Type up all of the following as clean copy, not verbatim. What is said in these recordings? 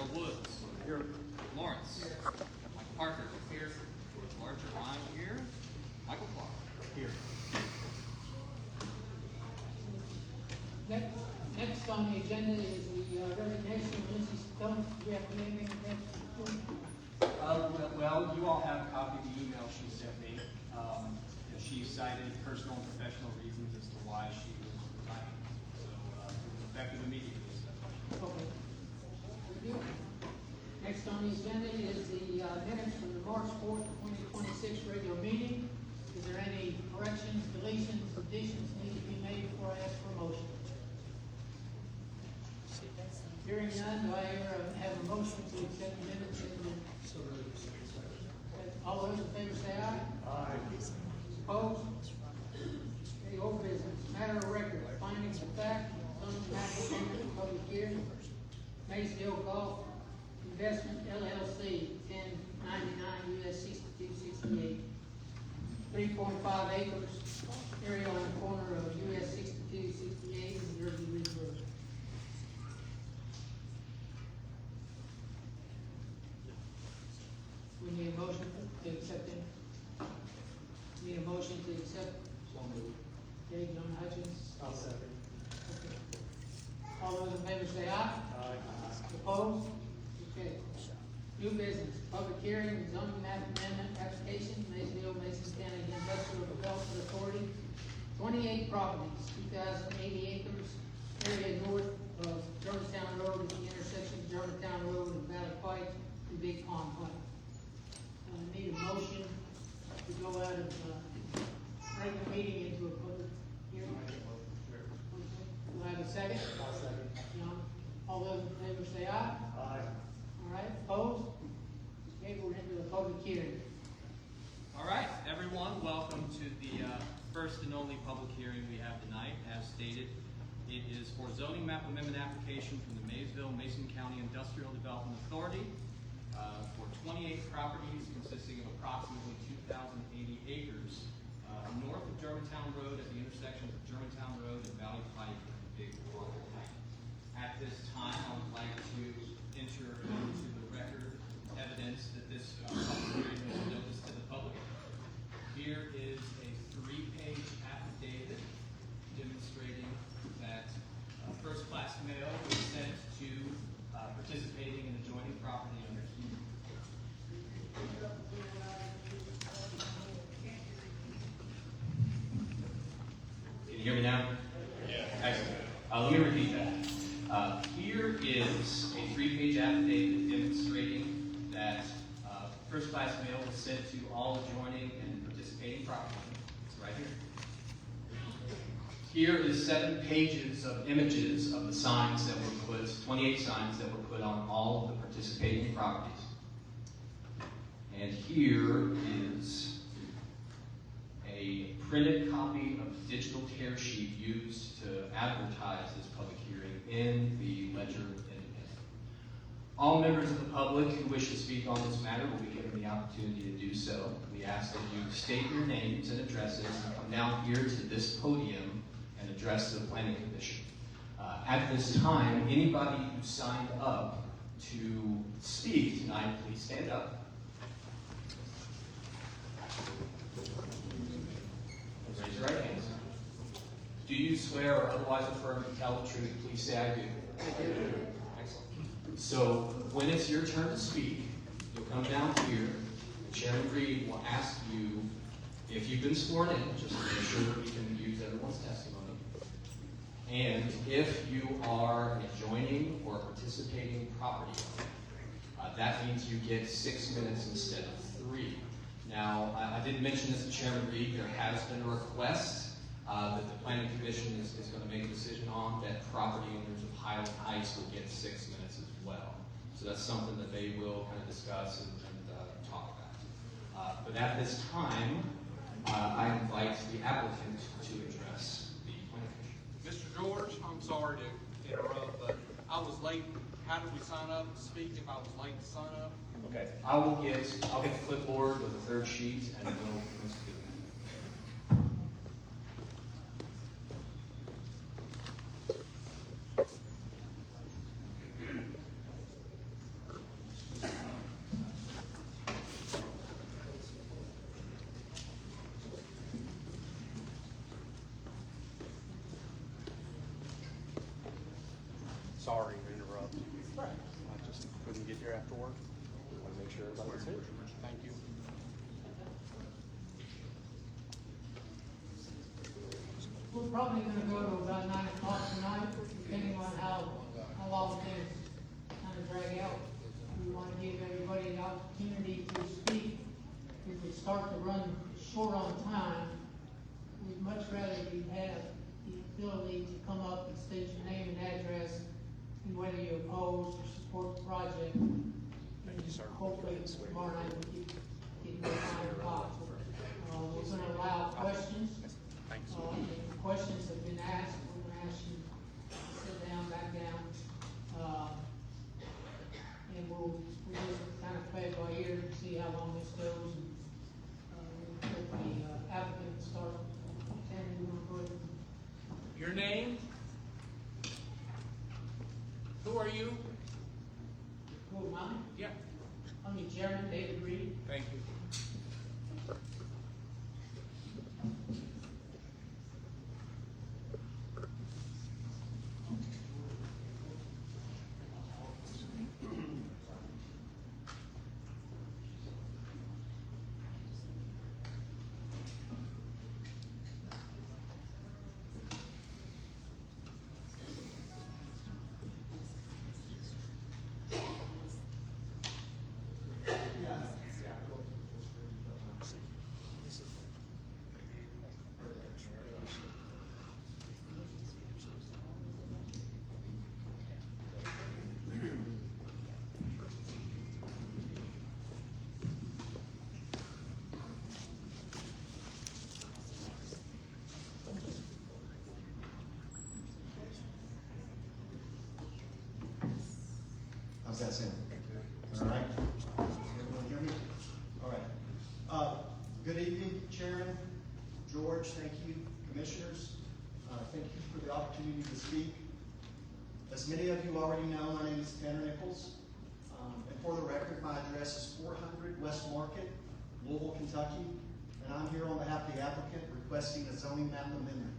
Gerald Woods. Here. Lawrence. Here. Mike Parker. Here. George Larcher. I'm here. Michael Clark. Here. Next on the agenda is the resignation of Lindsay Stone. Do we have to name anything? Well, you all have a copy of the email she sent me. She cited personal and professional reasons as to why she was resigning. So it was effective immediately. Okay. Thank you. Next on the agenda is the minutes from the March 4th, 2026 regular meeting. Is there any corrections, deletions, additions need to be made before I ask for a motion? Hearing none, do I have a motion to accept the minutes? All those in favor say aye. Aye. Opposed? Okay, old business. Matter of record, findings of fact, zoning map amendment, public hearing. Maysville Golf Investment LLC, 1099 US 6268. 3.5 acres, area on the corner of US 6268 and Jersey Ridge Road. We need a motion to accept it. Need a motion to accept. Okay, John Hutchins. I'll second. Okay. All those in favor say aye. Aye. Opposed? Okay. New business, public hearing, zoning map amendment application, Maysville, Mason County Industrial Development Authority. 28 properties, 2,080 acres, area north of Germantown Road at the intersection of Germantown Road and Valley Pike and Big Pond Pike. Need a motion to go out of regular meeting into a public hearing. Do I have a second? I'll second. John, all those in favor say aye. Aye. All right, opposed? Okay, we're into the public hearing. All right, everyone, welcome to the first and only public hearing we have tonight. As stated, it is for zoning map amendment application from the Maysville, Mason County Industrial Development Authority for 28 properties consisting of approximately 2,080 acres north of Germantown Road at the intersection of Germantown Road and Valley Pike and Big Pond. At this time, I would like to enter into the record evidence that this public hearing was noticed to the public. Here is a 3-page affidavit demonstrating that first-class mail was sent to participating in adjoining property under Q. Can you hear me now? Yeah. Excellent. Let me repeat that. Here is a 3-page affidavit demonstrating that first-class mail was sent to all adjoining and participating property. It's right here. Here is 7 pages of images of the signs that were put, 28 signs that were put on all of the participating properties. And here is a printed copy of the digital tear sheet used to advertise this public hearing in the Ledger Independent. All members of the public who wish to speak on this matter will be given the opportunity to do so. We ask that you state your names and addresses and come down here to this podium and address the Planning Commission. At this time, anybody who signed up to speak tonight, please stand up. Raise your right hands. Do you swear or otherwise affirm to tell the truth? Please say I do. I do. Excellent. So when it's your turn to speak, you'll come down here. Chairman Reed will ask you if you've been sworn in, just to make sure that we can use everyone's testimony. And if you are an adjoining or participating property owner, that means you get 6 minutes instead of 3. Now, I did mention this to Chairman Reed. There has been a request that the Planning Commission is going to make a decision on that property owners of Highland Heights will get 6 minutes as well. So that's something that they will kind of discuss and talk about. But at this time, I invite the applicant to address the Planning Commission. Mr. George, I'm sorry to interrupt, but I was late. How did we sign up to speak if I was late to sign up? Okay, I'll get the clipboard with the 3rd sheet, and we'll do that. sorry to interrupt. Right. I just couldn't get here after work. Want to make sure everybody's here. Thank you. We're probably gonna go to about 9 o'clock tonight, depending on how long things kind of drag out. We want to give everybody the opportunity to speak. If we start to run short on time, we'd much rather you have the ability to come up and state your name and address, and whether you oppose or support the project. Thank you, sir. Hopefully tomorrow night we get more time to talk. We're gonna allow questions. Thanks. If questions have been asked, we're gonna ask you to sit down, back down. And we'll just kind of play it by ear and see how long this goes. And let the applicant start attending real quick. Your name? Who are you? Who am I? Yeah. I'm the chairman, David Reed. Thank you. How's that sound? All right? Everyone hear me? All right. Good evening, Chairman, George, thank you, Commissioners. Thank you for the opportunity to speak. As many of you already know, my name is Tanner Nichols. And for the record, my address is 400 West Market, Louisville, Kentucky. And I'm here on behalf of the applicant requesting a zoning map amendment.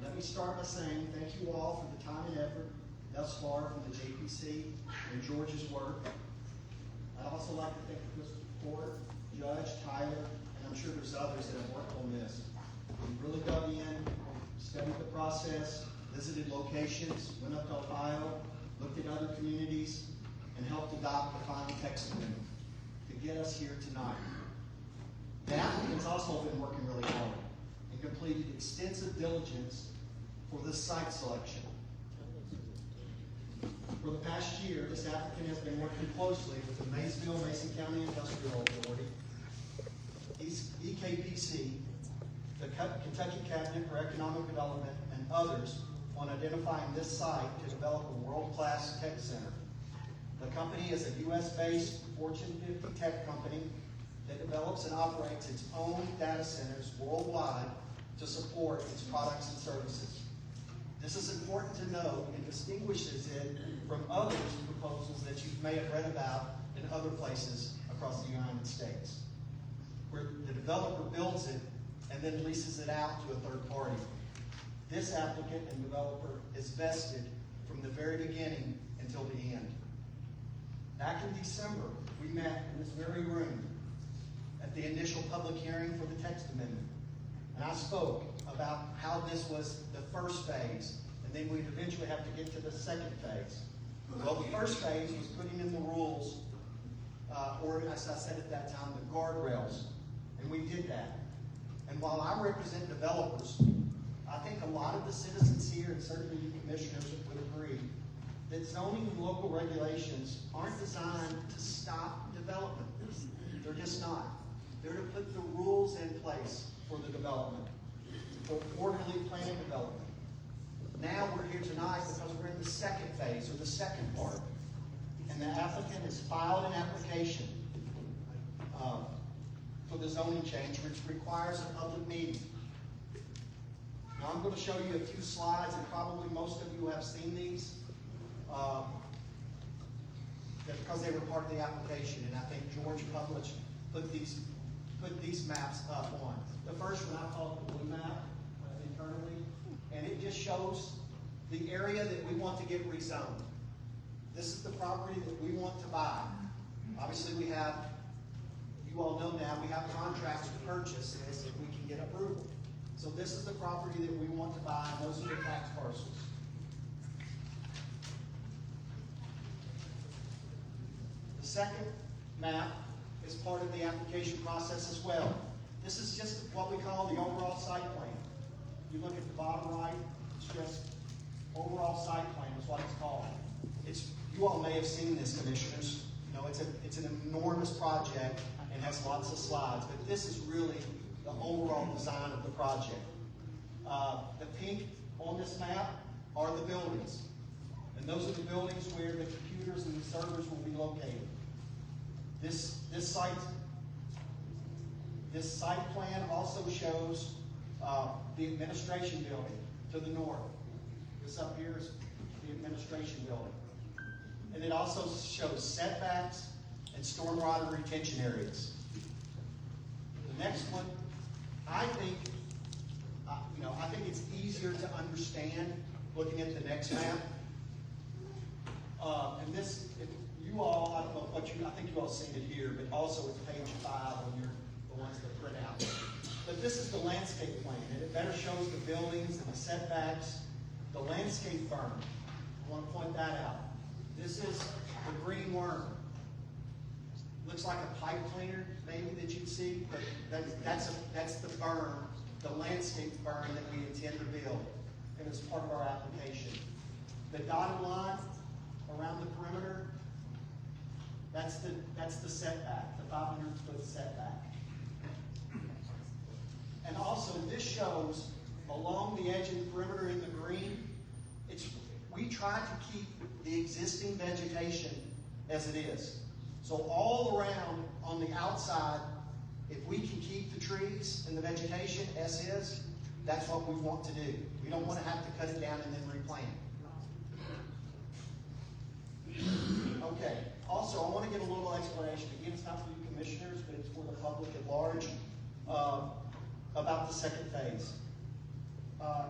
Let me start by saying thank you all for the time and effort thus far from the JPC and George's work. I'd also like to thank the court, Judge, Tyler, and I'm sure there's others that have worked on this. We really dug in, studied the process, visited locations, went up to Ohio, looked at other communities, and helped adopt the final text amendment to get us here tonight. The applicant's also been working really hard and completed extensive diligence for this site selection. For the past year, this applicant has been working closely with the Maysville Mason County Industrial Authority, EKPC, the Kentucky Cabinet for Economic Development, and others on identifying this site to develop a world-class tech center. The company is a U.S.-based Fortune 50 tech company that develops and operates its own data centers worldwide to support its products and services. This is important to note and distinguishes it from other proposals that you may have read about in other places across the United States, where the developer builds it and then leases it out to a third party. This applicant and developer is vested from the very beginning until the end. Back in December, we met in this very room at the initial public hearing for the text amendment. And I spoke about how this was the first phase, and then we'd eventually have to get to the second phase. Well, the first phase was putting in the rules, or as I said at that time, the guardrails, and we did that. And while I represent developers, I think a lot of the citizens here, and certainly you commissioners would agree, that zoning and local regulations aren't designed to stop development. They're just not. They're to put the rules in place for the development, for orderly planned development. Now we're here tonight because we're in the second phase, or the second part. And the applicant has filed an application for the zoning change, which requires a public meeting. Now I'm going to show you a few slides, and probably most of you have seen these, because they were part of the application, and I think George put these maps up on. The first one I call it the blue map internally, and it just shows the area that we want to get rezoned. This is the property that we want to buy. Obviously, we have, you all know now, we have contracts to purchase this if we can get approval. So this is the property that we want to buy, and those are the tax parcels. The second map is part of the application process as well. This is just what we call the overall site plan. You look at the bottom right, it's just overall site plan is what it's called. You all may have seen this, commissioners. You know, it's an enormous project and has lots of slides, but this is really the overall design of the project. The pink on this map are the buildings, and those are the buildings where the computers and the servers will be located. This site plan also shows the administration building to the north. This up here is the administration building. And it also shows setbacks and stormwater retention areas. The next one, I think it's easier to understand looking at the next map. And this, if you all, I don't know what I think you all seen it here, but also it's page 5 on the ones that print out. But this is the landscape plan, and it better shows the buildings and the setbacks. The landscape berm, I want to point that out. This is the green worm. Looks like a pipe cleaner, maybe, that you'd see, but that's the berm, the landscape berm that we intend to build, and it's part of our application. The dotted line around the perimeter, that's the setback, the 500-foot setback. And also, this shows along the edge of the perimeter in the green, we try to keep the existing vegetation as it is. So all around on the outside, if we can keep the trees and the vegetation as is, that's what we want to do. We don't want to have to cut it down and then replant. Okay, also I want to give a little explanation. Again, it's not for you commissioners, but it's for the public at large, about the second phase.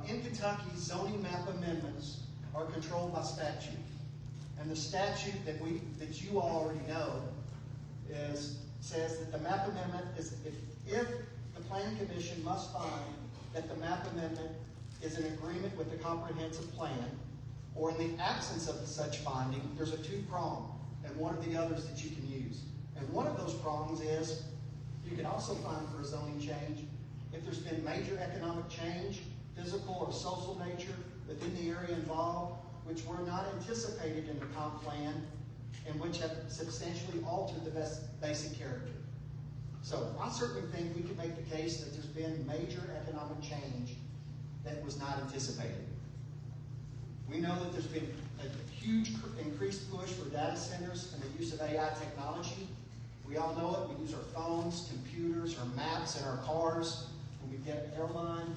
In Kentucky, zoning map amendments are controlled by statute. And the statute that you all already know says that the map amendment is, if the planning commission must find that the map amendment is in agreement with the comprehensive plan, or in the absence of such finding, there's a 2-prong, and one of the others that you can use. And one of those prongs is, you can also find for a zoning change, if there's been major economic change, physical or social nature, within the area involved, which were not anticipated in the comp plan, and which have substantially altered the basic character. So I certainly think we could make the case that there's been major economic change that was not anticipated. We know that there's been a huge increased push for data centers and the use of AI technology. We all know it. We use our phones, computers, our maps in our cars. When we get airline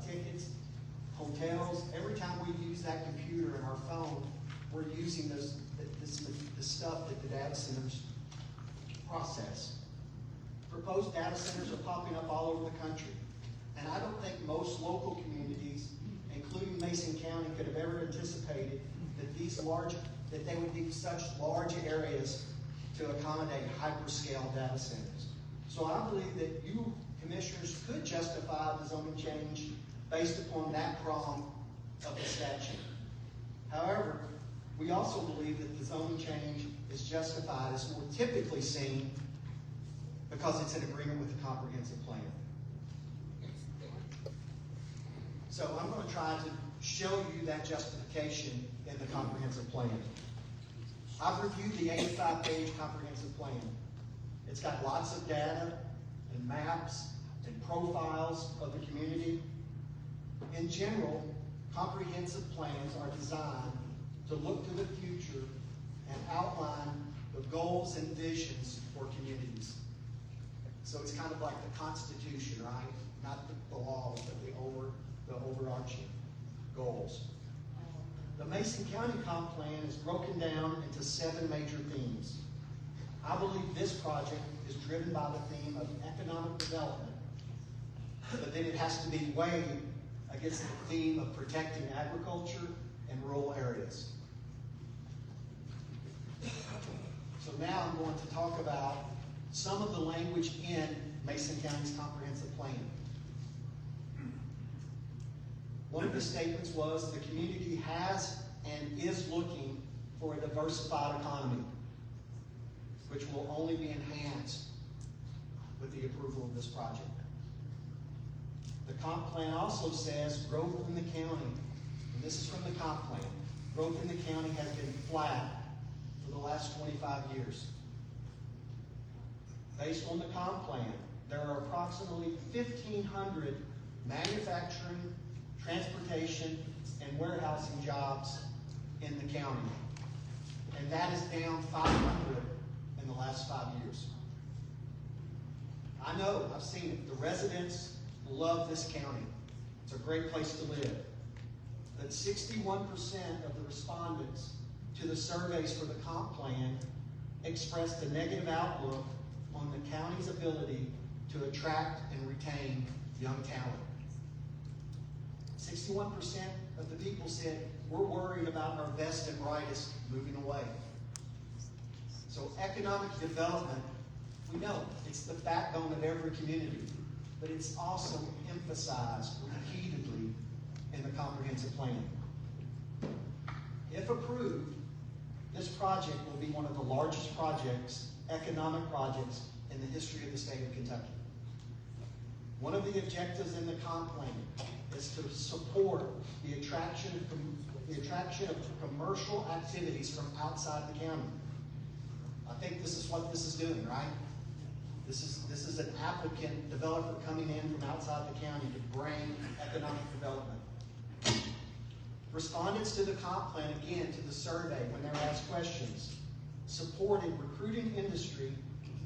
tickets, hotels, every time we use that computer and our phone, we're using the stuff that the data centers process. Proposed data centers are popping up all over the country. And I don't think most local communities, including Mason County, could have ever anticipated that they would need such large areas to accommodate hyperscale data centers. So I believe that you commissioners could justify the zoning change based upon that prong of the statute. However, we also believe that the zoning change is justified, as more typically seen, because it's in agreement with the comprehensive plan. So I'm going to try to show you that justification in the comprehensive plan. I've reviewed the 85-page comprehensive plan. It's got lots of data and maps and profiles of the community. In general, comprehensive plans are designed to look to the future and outline the goals and visions for communities. So it's kind of like the Constitution, right? Not the laws, but the overarching goals. The Mason County Comp Plan is broken down into 7 major themes. I believe this project is driven by the theme of economic development, but then it has to be weighed against the theme of protecting agriculture and rural areas. So now I'm going to talk about some of the language in Mason County's comprehensive plan. One of the statements was the community has and is looking for a diversified economy, which will only be enhanced with the approval of this project. The comp plan also says growth in the county, and this is from the comp plan, growth in the county has been flat for the last 25 years. Based on the comp plan, there are approximately 1,500 manufacturing, transportation, and warehousing jobs in the county. And that is down 500 in the last 5 years. I know, I've seen it. The residents love this county. It's a great place to live. But 61% of the respondents to the surveys for the comp plan expressed a negative outlook on the county's ability to attract and retain young talent. 61% of the people said, we're worried about our best and brightest moving away. So economic development, we know it's the backbone of every community, but it's also emphasized repeatedly in the comprehensive plan. If approved, this project will be one of the largest projects, economic projects, in the history of the state of Kentucky. One of the objectives in the comp plan is to support the attraction of commercial activities from outside the county. I think this is what this is doing, right? This is an applicant, developer coming in from outside the county to bring economic development. Respondents to the comp plan, again, to the survey, when they were asked questions, supported recruiting industry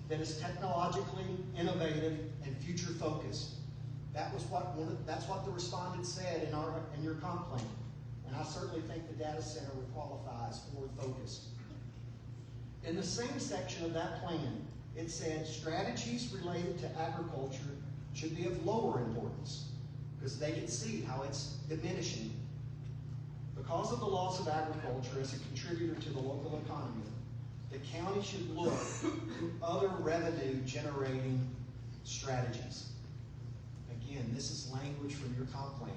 that is technologically innovative and future focused. That's what the respondents said in your comp plan. And I certainly think the data center would qualify as forward focused. In the same section of that plan, it said strategies related to agriculture should be of lower importance because they can see how it's diminishing. Because of the loss of agriculture as a contributor to the local economy, the county should look to other revenue generating strategies. Again, this is language from your comp plan.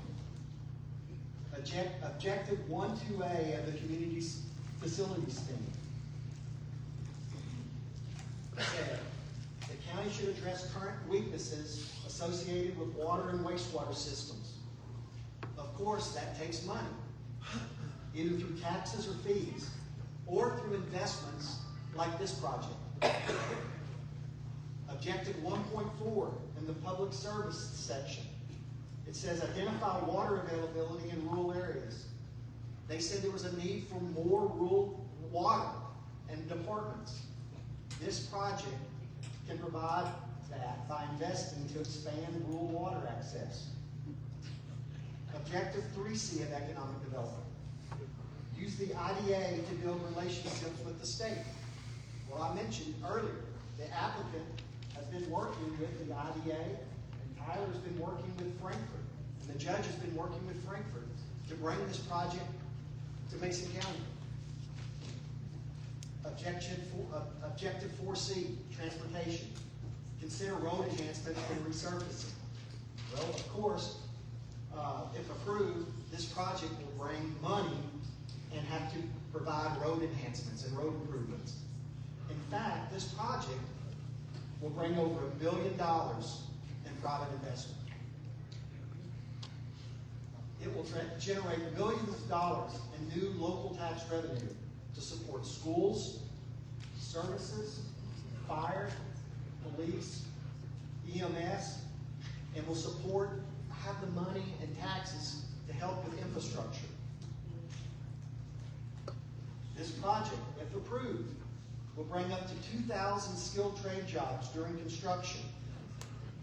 Objective 1-2A of the community's facilities theme. Said, the county should address current weaknesses associated with water and wastewater systems. Of course, that takes money, either through taxes or fees, or through investments like this project. Objective 1.4 in the public service section. It says identify water availability in rural areas. They said there was a need for more rural water and departments. This project can provide that by investing to expand rural water access. Objective 3C of economic development. Use the IDA to build relationships with the state. Well, I mentioned earlier, the applicant has been working with the IDA, and Tyler's been working with Frankfurt, and the judge has been working with Frankfurt to bring this project to Mason County. Objective 4C, transportation. Consider road enhancements and resurfacing. Well, of course, if approved, this project will bring money and have to provide road enhancements and road improvements. In fact, this project will bring over $1 billion in private investment. It will generate millions of dollars in new local tax revenue to support schools, services, fire, police, EMS, and will have the money and taxes to help with infrastructure. This project, if approved, will bring up to 2,000 skilled trade jobs during construction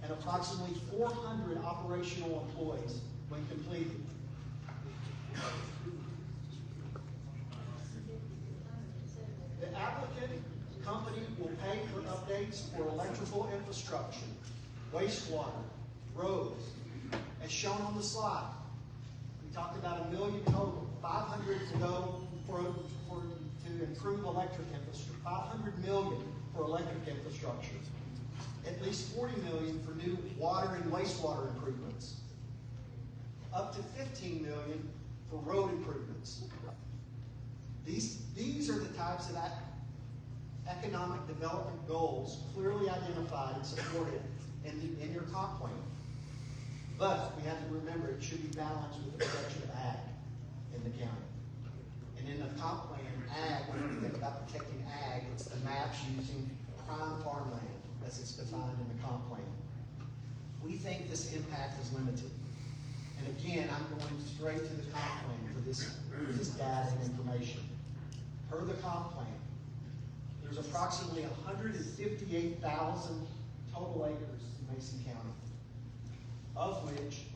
and approximately 400 operational employees when completed. The applicant company will pay for updates for electrical infrastructure, wastewater, roads, as shown on the slide. talked about $1 million total, 500 to go to improve electric infrastructure, 500 million for electric infrastructure, at least 40 million for new water and wastewater improvements, up to 15 million for road improvements. These are the types of economic development goals clearly identified and supported in your comp plan. But we have to remember it should be balanced with the protection of ag in the county. And in the comp plan, ag, when you think about protecting ag, it's the maps using prime farmland as it's defined in the comp plan. We think this impact is limited. And again, I'm going straight to the comp plan for this data and information. Per the comp plan, there's approximately 158,000 total acres in Mason County, of which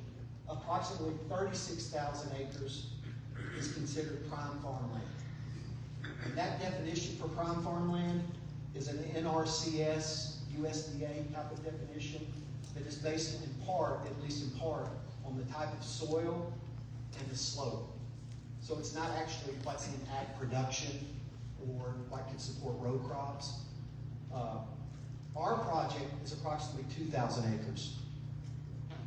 approximately 36,000 acres is considered prime farmland. And that definition for prime farmland is an NRCS, USDA type of definition that is based in part, at least in part, on the type of soil and the slope. So it's not actually what's in ag production or what can support row crops. Our project is approximately 2,000 acres.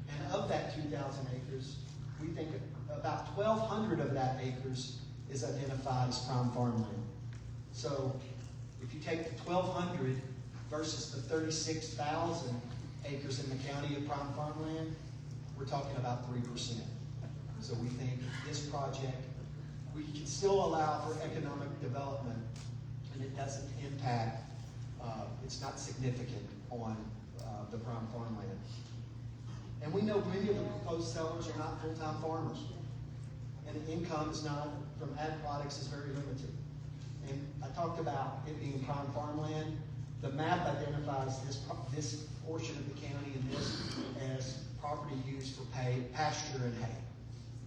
And of that 2,000 acres, we think about 1,200 of that acres is identified as prime farmland. So if you take the 1,200 versus the 36,000 acres in the county of prime farmland, we're talking about 3%. So we think this project, we can still allow for economic development, and it doesn't impact, it's not significant on the prime farmland. And we know many of the proposed sellers are not full-time farmers, and the income is not, from ag products, is very limited. And I talked about it being prime farmland. The map identifies this portion of the county and this as property used for pasture and hay.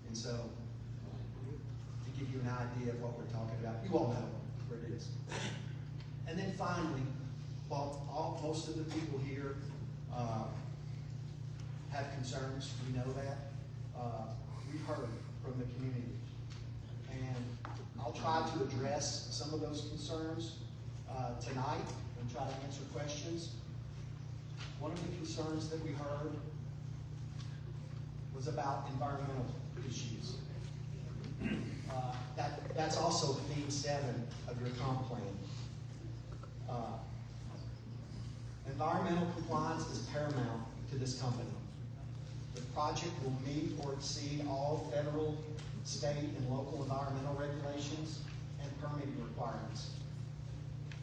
And so, to give you an idea of what we're talking about, you all know where it is. And then finally, while most of the people here have concerns, we know that, we've heard from the community. And I'll try to address some of those concerns tonight and try to answer questions. One of the concerns that we heard was about environmental issues. That's also theme 7 of your comp plan. Environmental compliance is paramount to this company. The project will meet or exceed all federal, state, and local environmental regulations and permitting requirements.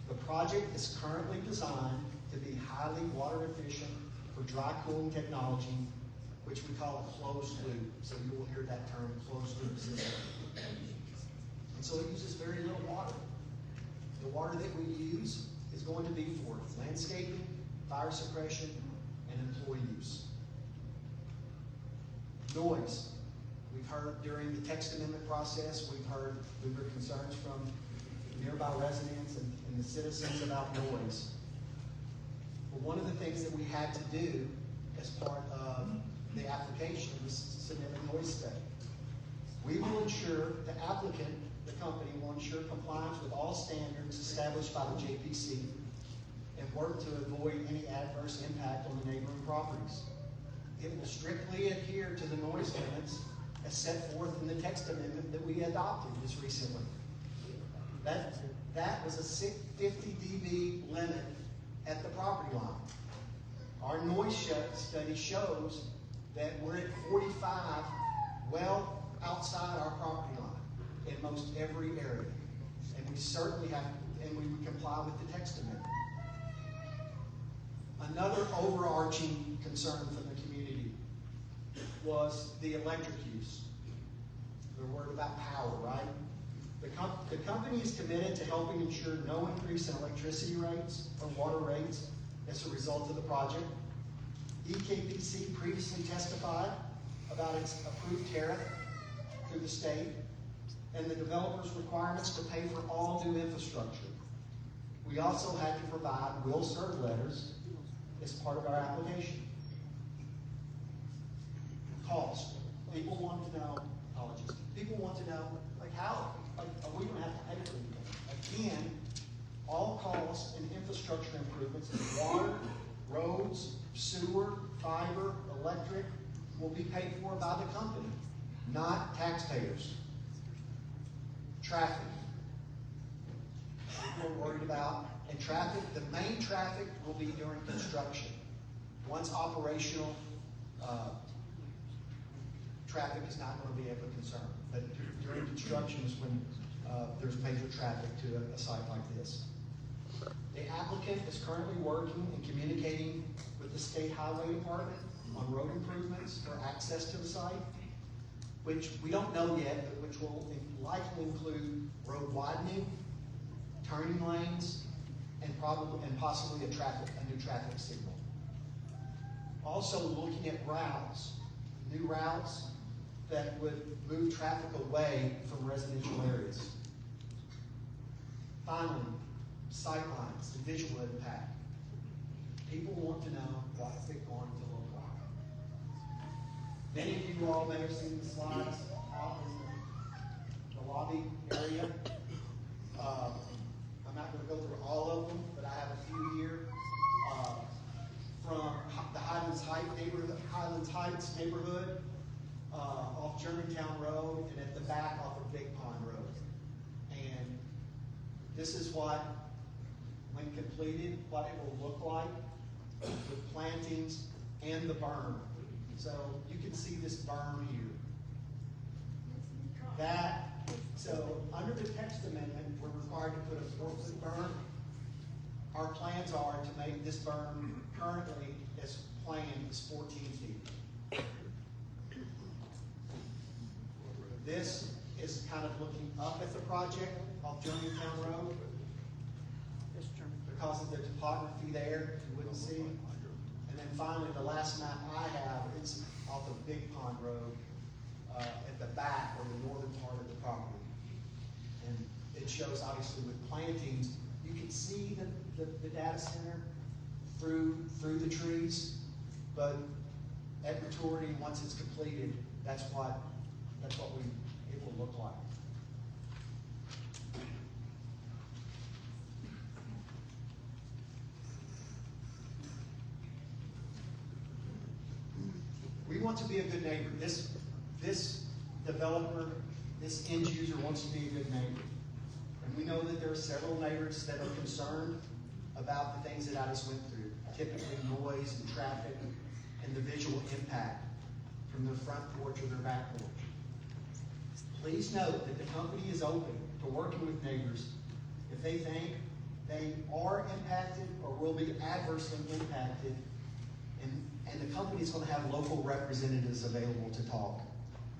The project is currently designed to be highly water efficient for dry cooling technology, which we call a closed loop. So you will hear that term, closed loop system. And so it uses very little water. The water that we use is going to be for landscaping, fire suppression, and employee use. Noise. We've heard during the text amendment process, we've heard concerns from nearby residents and the citizens about noise. But one of the things that we had to do as part of the application was submit a noise study. We will ensure, the applicant, the company, will ensure compliance with all standards established by the JPC and work to avoid any adverse impact on the neighboring properties. It will strictly adhere to the noise limits as set forth in the text amendment that we adopted just recently. That was a 50 dB limit at the property line. Our noise study shows that we're at 45, well outside our property line in most every area. And we certainly have, and we would comply with the text amendment. Another overarching concern from the community was the electric use. We're worried about power, right? The company is committed to helping ensure no increase in electricity rates or water rates as a result of the project. EKPC previously testified about its approved tariff through the state and the developer's requirements to pay for all new infrastructure. We also had to provide will serve letters as part of our application. Cost. People want to know apologies. People want to know, like, how, like, are we gonna have to pay for anything? Again, all costs and infrastructure improvements in water, roads, sewer, fiber, electric will be paid for by the company, not taxpayers. Traffic. People are worried about, and traffic, the main traffic will be during construction. Once operational, traffic is not going to be a concern. But during construction is when there's major traffic to a site like this. The applicant is currently working and communicating with the State Highway Department on road improvements for access to the site, which we don't know yet, but which will likely include road widening, turning lanes, and possibly a new traffic signal. Also looking at routes, new routes that would move traffic away from residential areas. Finally, sightlines, the visual impact. People want to know what's it going to look like. Many of you all may have seen the slides out in the lobby area. I'm not going to go through all of them, but I have a few here. From the Highlands Heights neighborhood, off Germantown Road, and at the back off of Big Pond Road. And this is what, when completed, what it will look like with plantings and the berm. So you can see this berm here. So under the text amendment, we're required to put a 4-foot berm. Our plans are to make this berm currently as planned is 14 feet. This is kind of looking up at the project off Germantown Road. Because of the topography there, you wouldn't see. And then finally, the last map I have is off of Big Pond Road at the back or the northern part of the property. And it shows obviously with plantings, you can see the data center through the trees, but at maturity, once it's completed, that's what it will look like. We want to be a good neighbor. This developer, this end user wants to be a good neighbor. And we know that there are several neighbors that are concerned about the things that I just went through, typically noise and traffic and the visual impact from their front porch or their back porch. Please note that the company is open to working with neighbors if they think they are impacted or will be adversely impacted, and the company is going to have local representatives available to talk.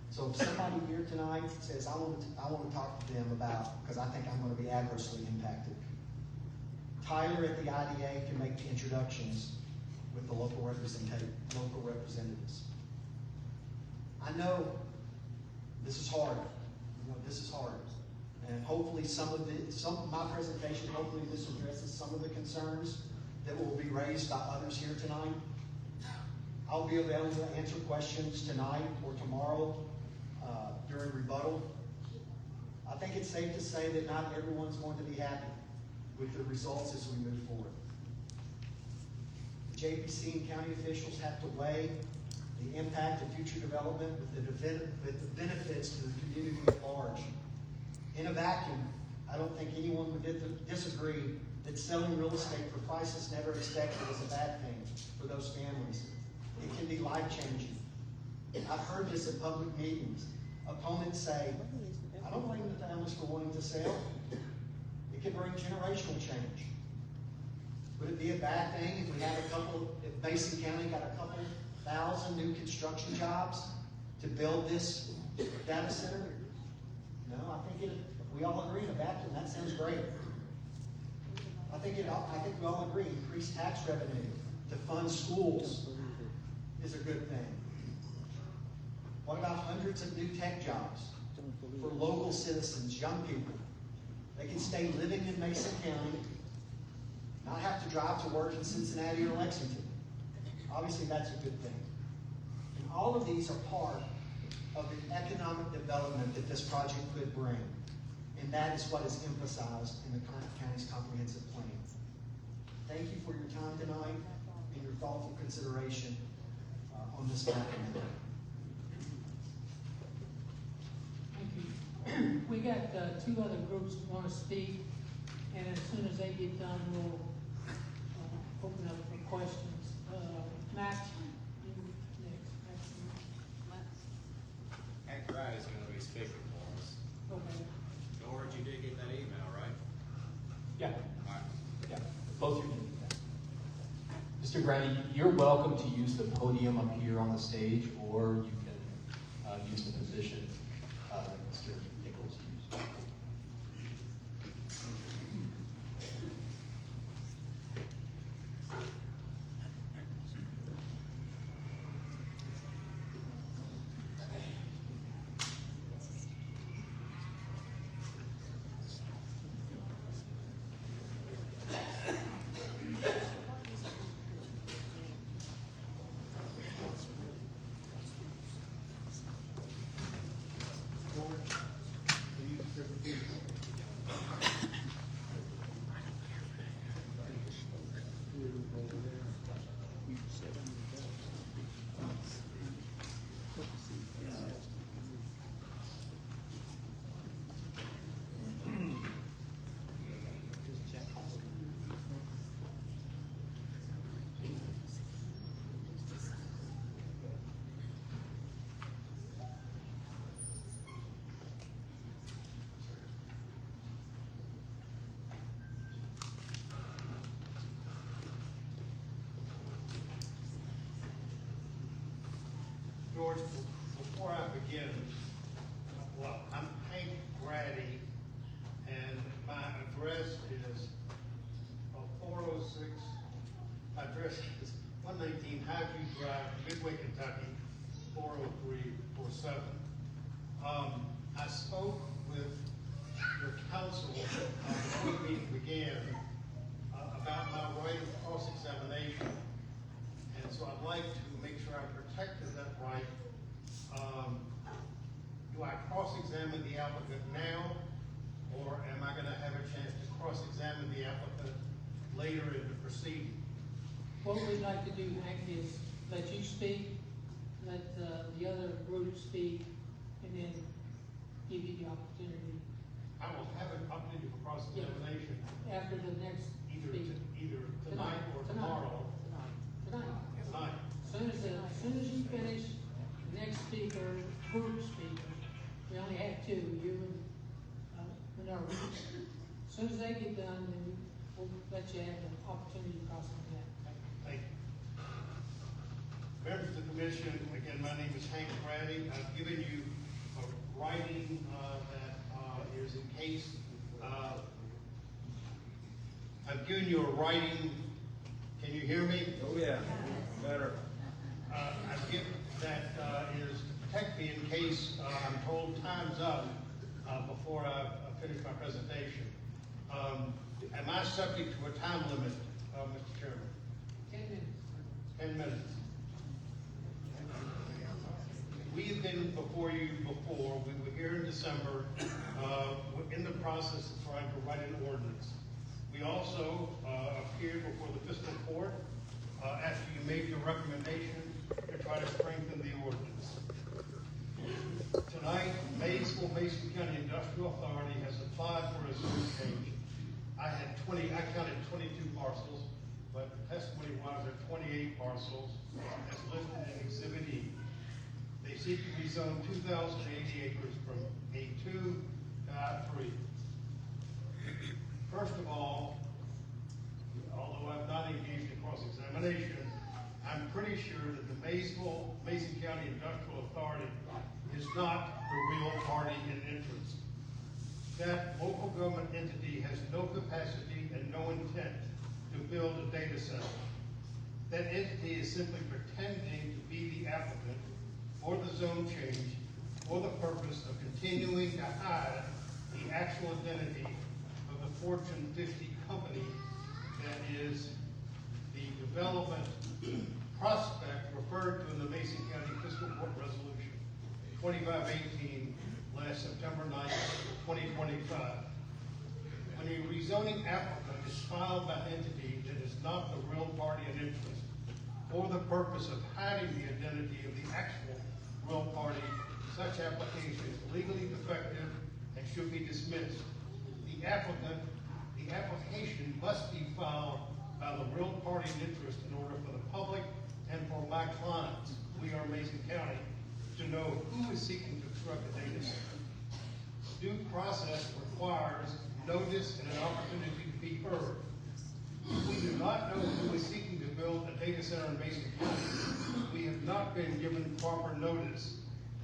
So if somebody here tonight says, I want to talk to them about, because I think I'm going to be adversely impacted, Tyler at the IDA can make the introductions with the local representatives. I know this is hard. This is hard. And hopefully some of my presentation, hopefully this addresses some of the concerns that will be raised by others here tonight. I'll be available to answer questions tonight or tomorrow during rebuttal. I think it's safe to say that not everyone's going to be happy with the results as we move forward. The JPC and county officials have to weigh the impact of future development with the benefits to the community at large. In a vacuum, I don't think anyone would disagree that selling real estate for prices never expected is a bad thing for those families. It can be life-changing. I've heard this at public meetings. Opponents say, I don't blame the families for wanting to sell. It can bring generational change. Would it be a bad thing if we had if Mason County got a couple thousand new construction jobs to build this data center? No, I think we all agree in a vacuum, that sounds great. I think we all agree increased tax revenue to fund schools is a good thing. What about hundreds of new tech jobs for local citizens, young people? They can stay living in Mason County, not have to drive to work in Cincinnati or Lexington. Obviously, that's a good thing. And all of these are part of the economic development that this project could bring. And that is what is emphasized in the county's comprehensive plan. Thank you for your time tonight and your thoughtful consideration on this document. Thank you. We got two other groups who want to speak, and as soon as they get done, we'll open up for questions. Max, you next. Hank Wright is going to be speaking for us. Okay. George, you did get that email, right? Yeah, All right. yeah, both are going to do that. Mr. Grady, you're welcome to use the podium up here on the stage, or you can use the position that Mr. Nichols used. George, before I begin, well, I'm Hank Grady, and my address is 406, my address is 119 Highview Drive, Midway, Kentucky, 40347. I spoke with your counsel before the meeting began about my right of cross-examination, and so I'd like to make sure I protected that right. Do I cross-examine the applicant now, or am I going to have a chance to cross-examine the applicant later in the proceeding? What we'd like to do, Hank, is let you speak, let the other group speak, and then give you the opportunity I will have an opportunity for cross-examination after the next either speaker. tonight or tomorrow. Tonight. Tonight. As soon as you finish, the next speaker, group speaker, we only have two, you and Minerva. As soon as they get done, then we'll let you have the opportunity to cross on that. Thank you. Members of the commission, again, my name is Hank Grady. I've given you a writing that is in case. I've given you a writing. Can you hear me? Oh, yeah. Better. I've given that is to protect me in case I'm told time's up before I finish my presentation. Am I subject to a time limit, Mr. Chairman? 10 minutes. 10 minutes. We have been before you before. We were here in December. We're in the process of trying to write an ordinance. We also appeared before the fiscal court after you made your recommendation to try to strengthen the ordinance. Tonight, Mason County Industrial Authority has applied for a zone change. I counted 22 parcels, but the testimony was there are 28 parcels as listed in Exhibit E. They seek to rezone 2,080 acres from A2 to I3. First of all, although I've not engaged in cross-examination, I'm pretty sure that the Mason County Industrial Authority is not the real party in interest. That local government entity has no capacity and no intent to build a data center. That entity is simply pretending to be the applicant for the zone change for the purpose of continuing to hide the actual identity of the Fortune 50 company that is the development prospect referred to in the Mason County Fiscal Court resolution. 2518, last September 9th, 2025. When a rezoning applicant is filed by an entity that is not the real party in interest, for the purpose of hiding the identity of the actual real party, such application is legally defective and should be dismissed. The application must be filed by the real party in interest in order for the public and for my clients, we are Mason County, to know who is seeking to construct a data center. Due process requires notice and an opportunity to be heard. If we do not know who is seeking to build a data center in Mason County, we have not been given proper notice,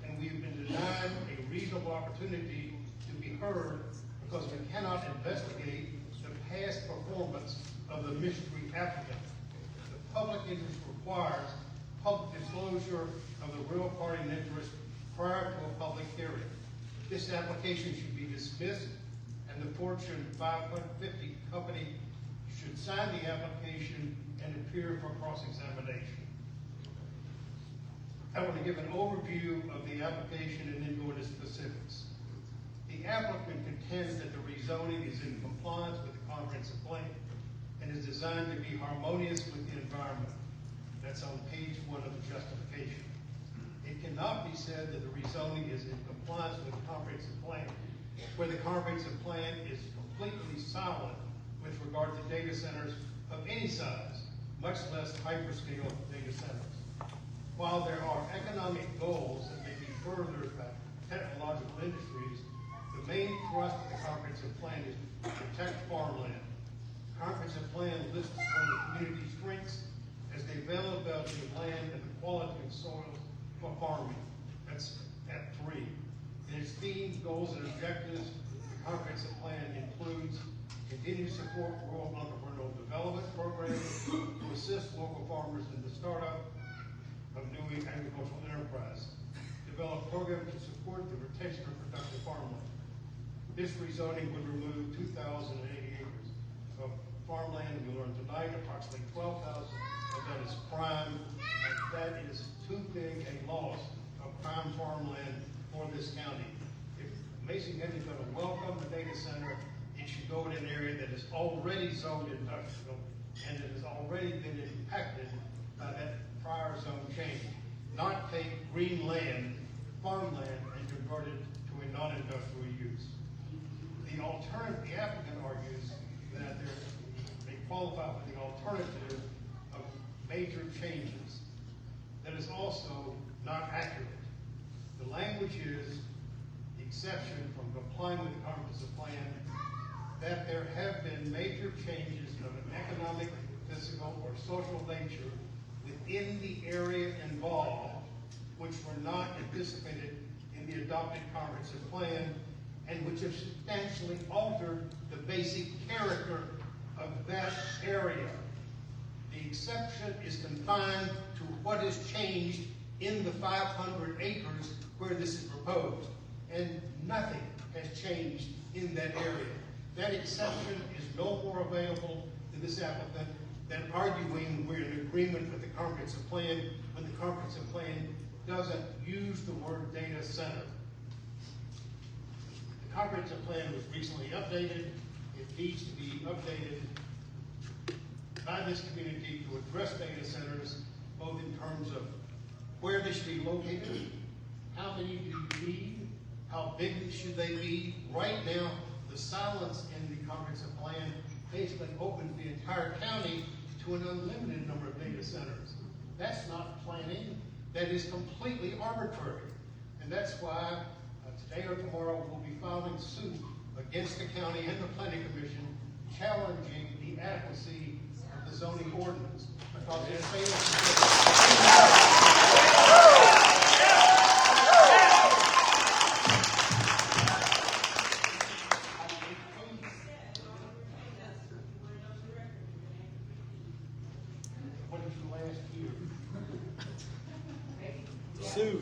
and we have been denied a reasonable opportunity to be heard because we cannot investigate the past performance of the mystery applicant. The public interest requires public disclosure of the real party in interest prior to a public hearing. This application should be dismissed, and the Fortune 550 company should sign the application and appear for cross-examination. I want to give an overview of the application and then go into specifics. The applicant contends that the rezoning is in compliance with the comprehensive plan and is designed to be harmonious with the environment. That's on page 1 of the justification. It cannot be said that the rezoning is in compliance with the comprehensive plan, where the comprehensive plan is completely silent with regard to data centers of any size, much less hyperscale data centers. While there are economic goals that may be furthered by technological industries, the main thrust of the comprehensive plan is to protect farmland. The comprehensive plan lists one of the community strengths as the availability of land and the quality of soils for farming. That's at 3. In its themes, goals, and objectives, the comprehensive plan includes continued support for rural entrepreneurial development programs to assist local farmers in the startup of new agricultural enterprise. Develop programs to support the retention of productive farmland. This rezoning would remove 2,080 acres of farmland. We learned tonight approximately 12,000 of that is prime. And that is too big a loss of prime farmland for this county. If Mason County is going to welcome the data center, it should go in an area that is already zoned industrial and that has already been impacted by that prior zone change. Not take green land, farmland, and convert it to a non-industrial use. The applicant argues that they qualify for the alternative of major changes. That is also not accurate. The language is the exception from complying with the comprehensive plan that there have been major changes of an economic, physical, or social nature within the area involved, which were not anticipated in the adopted comprehensive plan, and which have substantially altered the basic character of that area. The exception is confined to what has changed in the 500 acres where this is proposed, and nothing has changed in that area. That exception is no more available to this applicant than arguing we're in agreement with the comprehensive plan when the comprehensive plan doesn't use the word data center. The comprehensive plan was recently updated. It needs to be updated by this community to address data centers, both in terms of where they should be located, how many do you need, how big should they be. Right now, the silence in the comprehensive plan basically opens the entire county to an unlimited number of data centers. That's not planning. That is completely arbitrary. And that's why today or tomorrow we'll be filing suit against the county and the planning commission challenging the adequacy of the zoning ordinance because it fails to Sue.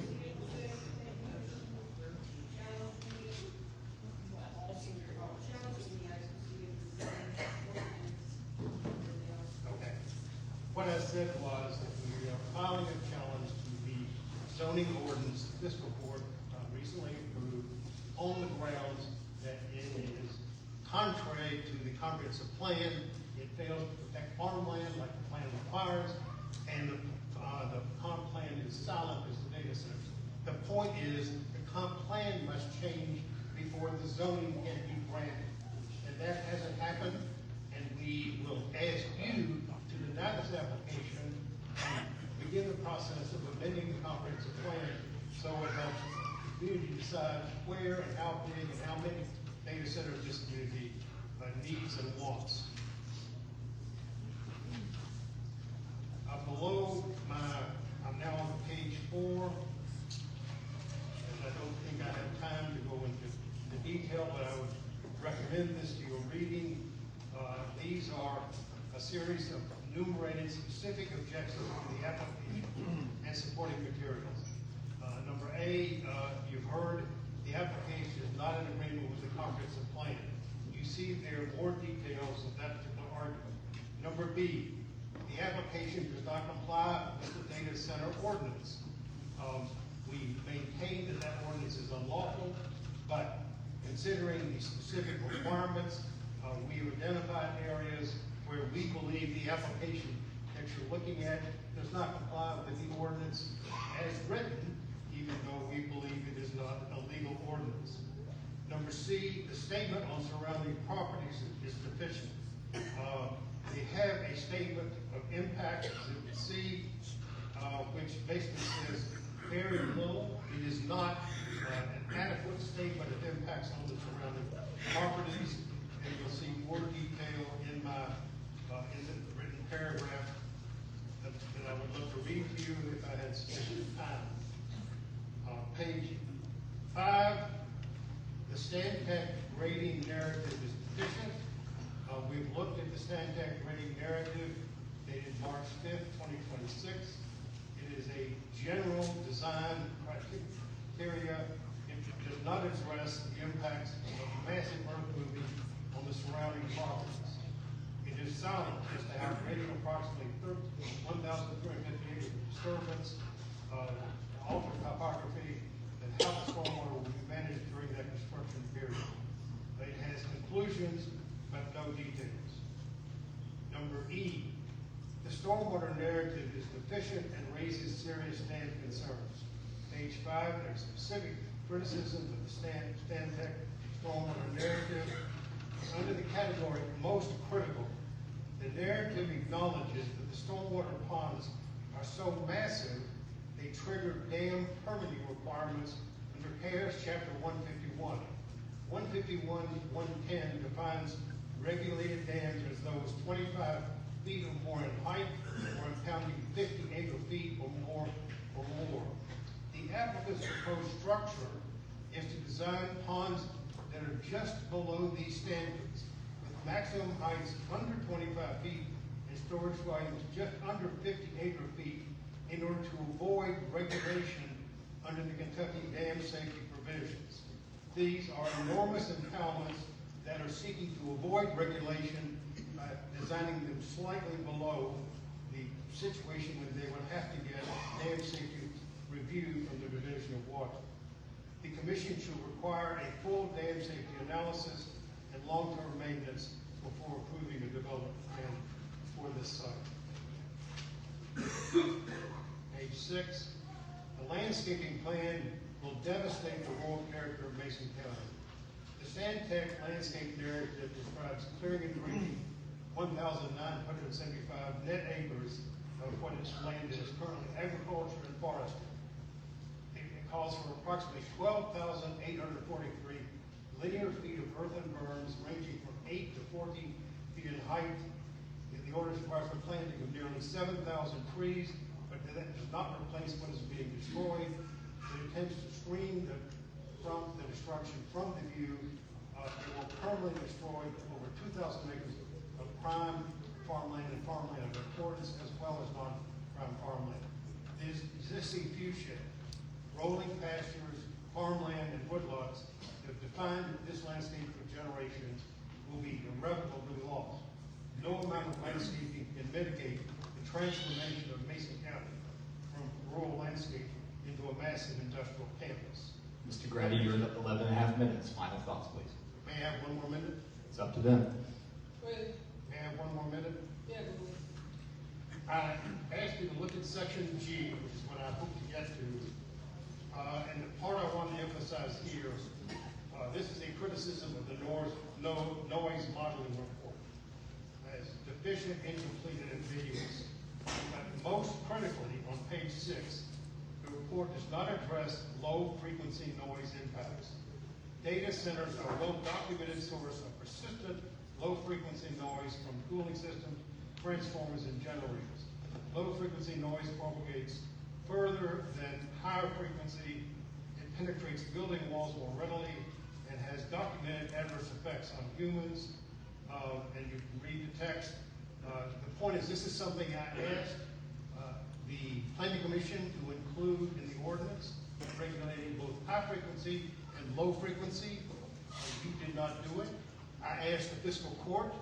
Okay. What I said was that we are filing a challenge to the zoning ordinance, the fiscal court, recently approved on the grounds that it is contrary to the comprehensive plan. It fails to protect farmland like the plan requires, and the comp plan is silent as the data centers. The point is, the comp plan must change before the zoning can be granted. And that hasn't happened, and we will ask you to deny this application and begin the process of amending the comprehensive plan so it helps the community decide where and how big and how many data centers this community needs and wants. I'm now on page 4, and I don't think I have time to go into the detail, but I would recommend this to your reading. These are a series of enumerated specific objectives to the application and supporting materials. Number A, you've heard the application is not in agreement with the comprehensive plan. You see there more details of that particular argument. Number B, the application does not comply with the data center ordinance. We maintain that that ordinance is unlawful, but considering the specific requirements, we have identified areas where we believe the application that you're looking at does not comply with the ordinance as written, even though we believe it is not a legal ordinance. Number C, the statement on surrounding properties is deficient. They have a statement of impact, Exhibit C, which basically says very little. It is not an adequate statement of impacts on the surrounding properties, and you'll see more detail in my in the written paragraph that I would love to read to you if I had sufficient time. Page 5, the Stantec grading narrative is deficient. We've looked at the Stantec grading narrative dated March 5th, 2026. It is a general design criteria. It does not address the impacts of massive earth moving on the surrounding properties. It is silent as to how grading approximately 1,350 acres of disturbance, altered topography, and how the stormwater will be managed during that construction period. It has conclusions, but no details. Number E, the stormwater narrative is deficient and raises serious stand concerns. Page 5, there's specific criticisms of the Stantec stormwater narrative. Under the category most critical, the narrative acknowledges that the stormwater ponds are so massive they trigger dam permitting requirements under CARES Chapter 151. 151.110 defines regulated dams as those 25 feet or more in height or impounding 50 acre-feet or more. The applicant's proposed structure is to design ponds that are just below these standards, with maximum heights under 25 feet and storage volumes just under 50 acre-feet in order to avoid regulation under the Kentucky dam safety provisions. These are enormous impoundments that are seeking to avoid regulation by designing them slightly below the situation when they would have to get dam safety review from the Division of Water. The Commission should require a full dam safety analysis and long-term maintenance before approving a development plan for this site. Page 6, the landscaping plan will devastate the rural character of Mason County. The Stantec landscape narrative describes clearing and grading 1,975 net acres of what its land is currently agriculture and forestry. It calls for approximately 12,843 linear feet of earthen berms ranging from 8 to 14 feet in height. The ordinance requires the planting of nearly 7,000 trees, but that does not replace what is being destroyed. It intends to screen the destruction from the view. It will permanently destroy over 2,000 acres of prime farmland and farmland of importance, as well as non-prime farmland. The existing view shed, rolling pastures, farmland, and woodlots that have defined this landscape for generations will be irrevocably lost. No amount of landscaping can mitigate the transformation of Mason County from rural landscape into a massive industrial campus. Mr. Grady, you're at 11 and a half minutes. Final thoughts, please. May I have one more minute? It's up to them. Wait, May I have one more minute? yeah, I asked you to look at section G, which is what I hope to get to. And the part I want to emphasize here, this is a criticism of the noise modeling report as deficient, incomplete, and ambiguous. But most critically, on page 6, the report does not address low-frequency noise impacts. Data centers are a well-documented source of persistent low-frequency noise from cooling systems, transformers, and generators. Low-frequency noise propagates further than higher frequency. It penetrates building walls more readily and has documented adverse effects on humans. And you can read the text. The point is, this is something I asked the Planning Commission to include in the ordinance, regulating both high frequency and low frequency. You did not do it. I asked the fiscal court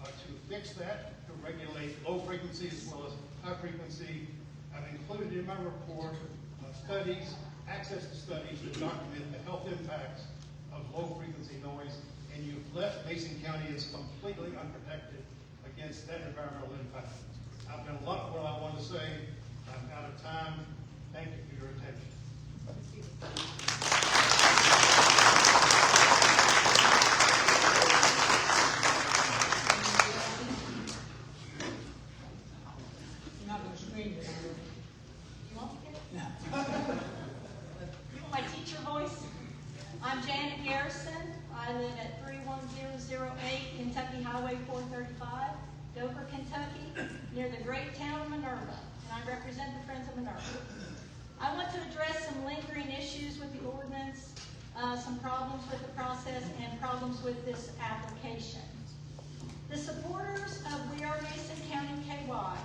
to fix that, to regulate low frequency as well as high frequency. I've included in my report studies, access to studies that document the health impacts of low frequency noise, and you've left Mason County as completely unprotected against that environmental impact. I've done a lot of what I want to say. I'm out of time. Thank you for your attention. you're not gonna scream this. You want me to? You want my teacher voice? I'm Janet Garrison. I live at 31008 Kentucky Highway 435, Dover, Kentucky, near the great town of Minerva, and I represent the Friends of Minerva. I want to address some lingering issues with the ordinance, some problems with the process, and problems with this application. The supporters of We Are Mason County KY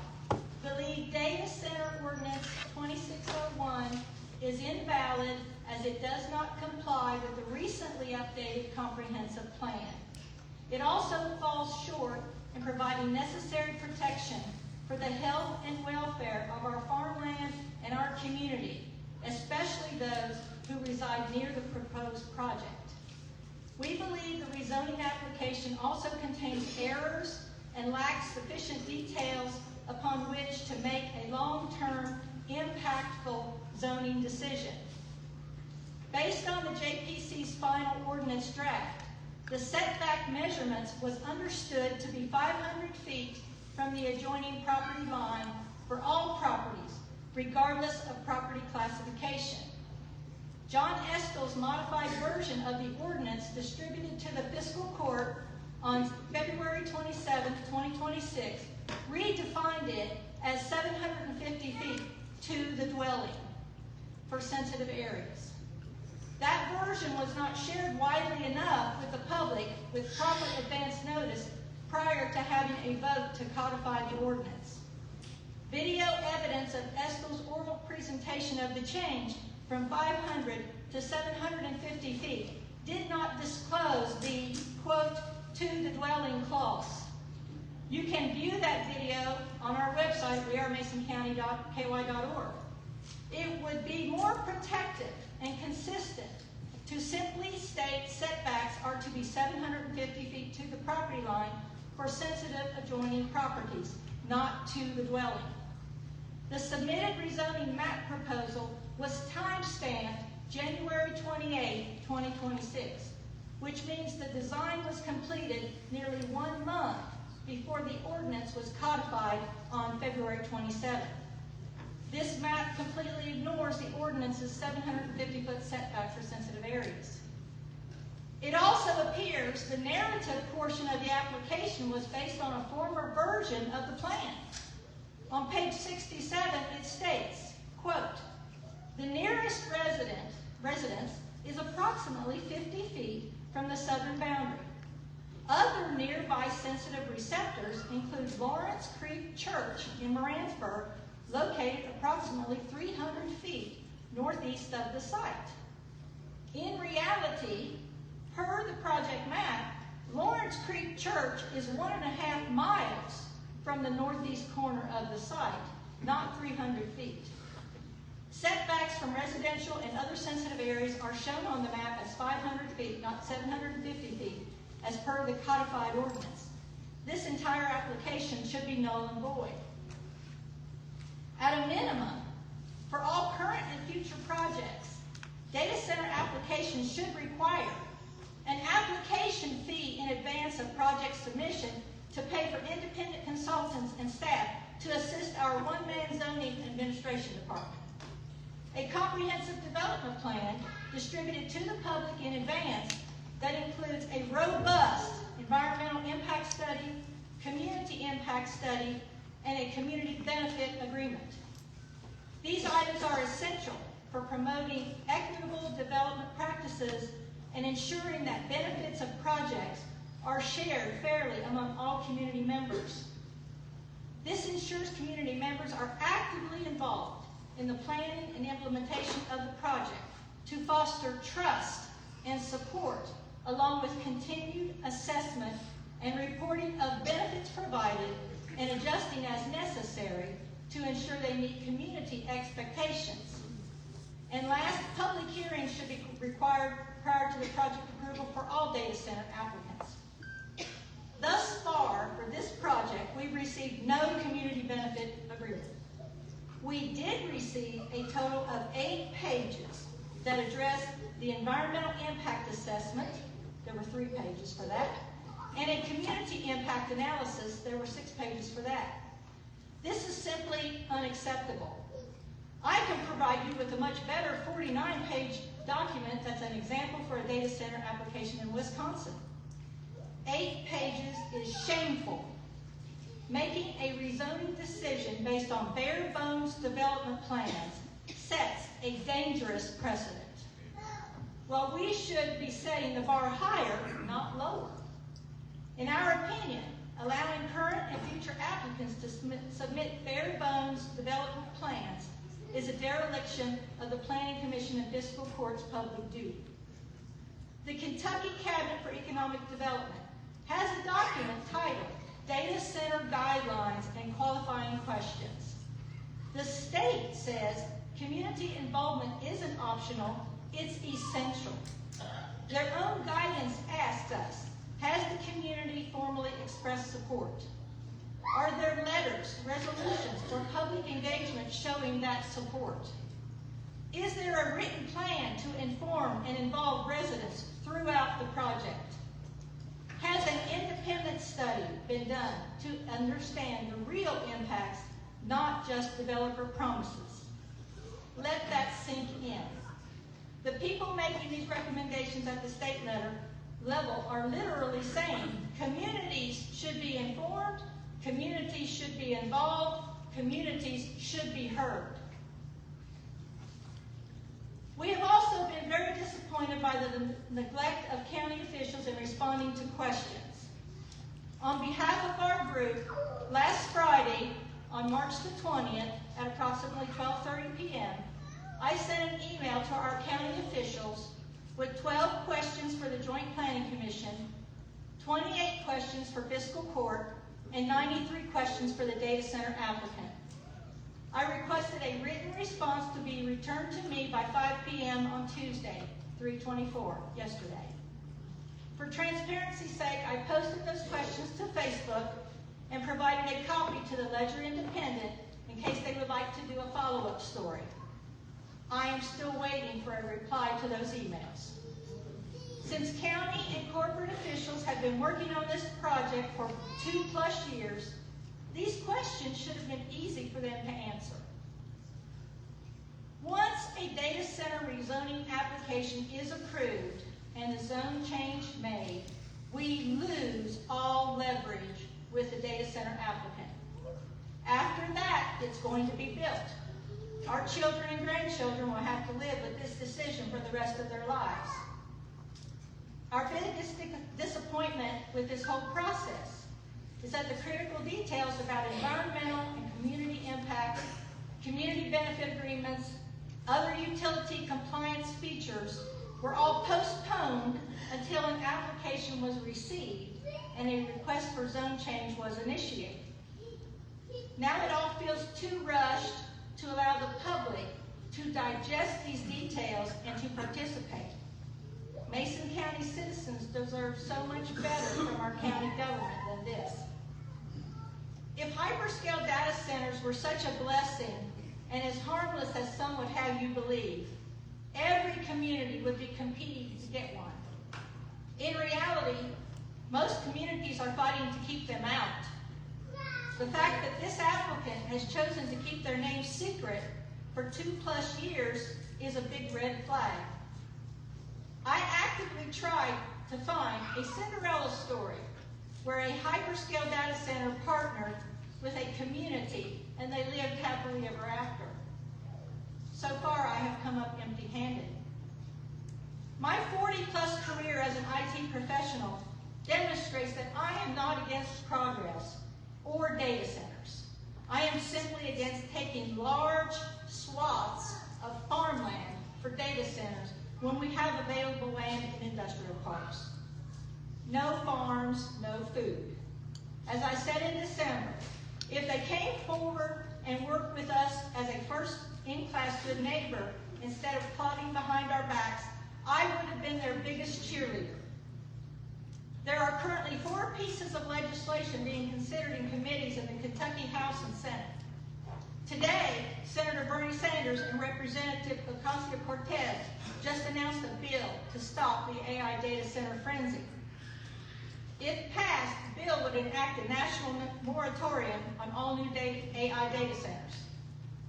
believe Data Center Ordinance 2601 is invalid as it does not comply with the recently updated comprehensive plan. It also falls short in providing necessary protection for the health and welfare of our farmland and our community, especially those who reside near the proposed project. We believe the rezoning application also contains errors and lacks sufficient details upon which to make a long-term, impactful zoning decision. Based on the JPC's final ordinance draft, the setback measurements was understood to be 500 feet from the adjoining property line for all properties, regardless of property classification. John Estel's modified version of the ordinance distributed to the fiscal court on February 27, 2026, redefined it as 750 feet to the dwelling for sensitive areas. That version was not shared widely enough with the public with proper advance notice prior to having a vote to codify the ordinance. Video evidence of Estel's oral presentation of the change from 500 to 750 feet did not disclose the, quote, to the dwelling clause. You can view that video on our website, wearemasoncounty.ky.org. It would be more protective and consistent to simply state setbacks are to be 750 feet to the property line for sensitive adjoining properties, not to the dwelling. The submitted rezoning map proposal was time-stamped January 28, 2026, which means the design was completed nearly 1 month before the ordinance was codified on February 27. This map completely ignores the ordinance's 750-foot setback for sensitive areas. It also appears the narrative portion of the application was based on a former version of the plan. On page 67, it states, quote, the nearest residence is approximately 50 feet from the southern boundary. Other nearby sensitive receptors include Lawrence Creek Church in Moransburg, located approximately 300 feet northeast of the site. In reality, per the project map, Lawrence Creek Church is 1.5 miles from the northeast corner of the site, not 300 feet. Setbacks from residential and other sensitive areas are shown on the map as 500 feet, not 750 feet, as per the codified ordinance. This entire application should be null and void. At a minimum, for all current and future projects, data center applications should require an application fee in advance of project submission to pay for independent consultants and staff to assist our one-man zoning administration department. A comprehensive development plan distributed to the public in advance that includes a robust environmental impact study, community impact study, and a community benefit agreement. These items are essential for promoting equitable development practices and ensuring that benefits of projects are shared fairly among all community members. This ensures community members are actively involved in the planning and implementation of the project to foster trust and support, along with continued assessment and reporting of benefits provided and adjusting as necessary to ensure they meet community expectations. And last, public hearings should be required prior to the project approval for all data center applicants. Thus far, for this project, we've received no community benefit agreement. We did receive a total of 8 pages that address the environmental impact assessment. There were 3 pages for that. And a community impact analysis. There were 6 pages for that. This is simply unacceptable. I can provide you with a much better 49-page document that's an example for a data center application in Wisconsin. 8 pages is shameful. Making a rezoning decision based on bare bones development plans sets a dangerous precedent. Well, we should be setting the bar higher, not lower. In our opinion, allowing current and future applicants to submit bare bones development plans is a dereliction of the Planning Commission and Fiscal Court's public duty. The Kentucky Cabinet for Economic Development has a document titled Data Center Guidelines and Qualifying Questions. The state says community involvement isn't optional, it's essential. Their own guidance asks us, has the community formally expressed support? Are there letters, resolutions, or public engagement showing that support? Is there a written plan to inform and involve residents throughout the project? Has an independent study been done to understand the real impacts, not just developer promises? Let that sink in. The people making these recommendations at the state level are literally saying communities should be informed, communities should be involved, communities should be heard. We have also been very disappointed by the neglect of county officials in responding to questions. On behalf of our group, last Friday, on March the 20th, at approximately 12:30 p.m., I sent an email to our county officials with 12 questions for the Joint Planning Commission, 28 questions for Fiscal Court, and 93 questions for the data center applicant. I requested a written response to be returned to me by 5 p.m. on Tuesday, 3/24, yesterday. For transparency's sake, I posted those questions to Facebook and provided a copy to the Ledger Independent in case they would like to do a follow-up story. I am still waiting for a reply to those emails. Since county and corporate officials have been working on this project for 2+ years, these questions should have been easy for them to answer. Once a data center rezoning application is approved and the zone change made, we lose all leverage with the data center applicant. After that, it's going to be built. Our children and grandchildren will have to live with this decision for the rest of their lives. Our biggest disappointment with this whole process is that the critical details about environmental and community impact, community benefit agreements, other utility compliance features were all postponed until an application was received and a request for zone change was initiated. Now it all feels too rushed to allow the public to digest these details and to participate. Mason County citizens deserve so much better from our county government than this. If hyperscale data centers were such a blessing and as harmless as some would have you believe, every community would be competing to get one. In reality, most communities are fighting to keep them out. The fact that this applicant has chosen to keep their name secret for 2+ years is a big red flag. I actively tried to find a Cinderella story where a hyperscale data center partnered with a community and they lived happily ever after. So far, I have come up empty-handed. My 40+ career as an IT professional demonstrates that I am not against progress or data centers. I am simply against taking large swaths of farmland for data centers when we have available land in industrial parks. No farms, no food. As I said in December, if they came forward and worked with us as a first-in-class good neighbor instead of plotting behind our backs, I would have been their biggest cheerleader. There are currently 4 pieces of legislation being considered in committees in the Kentucky House and Senate. Today, Senator Bernie Sanders and Representative Ocasio-Cortez just announced a bill to stop the AI data center frenzy. If passed, the bill would enact a national moratorium on all new AI data centers.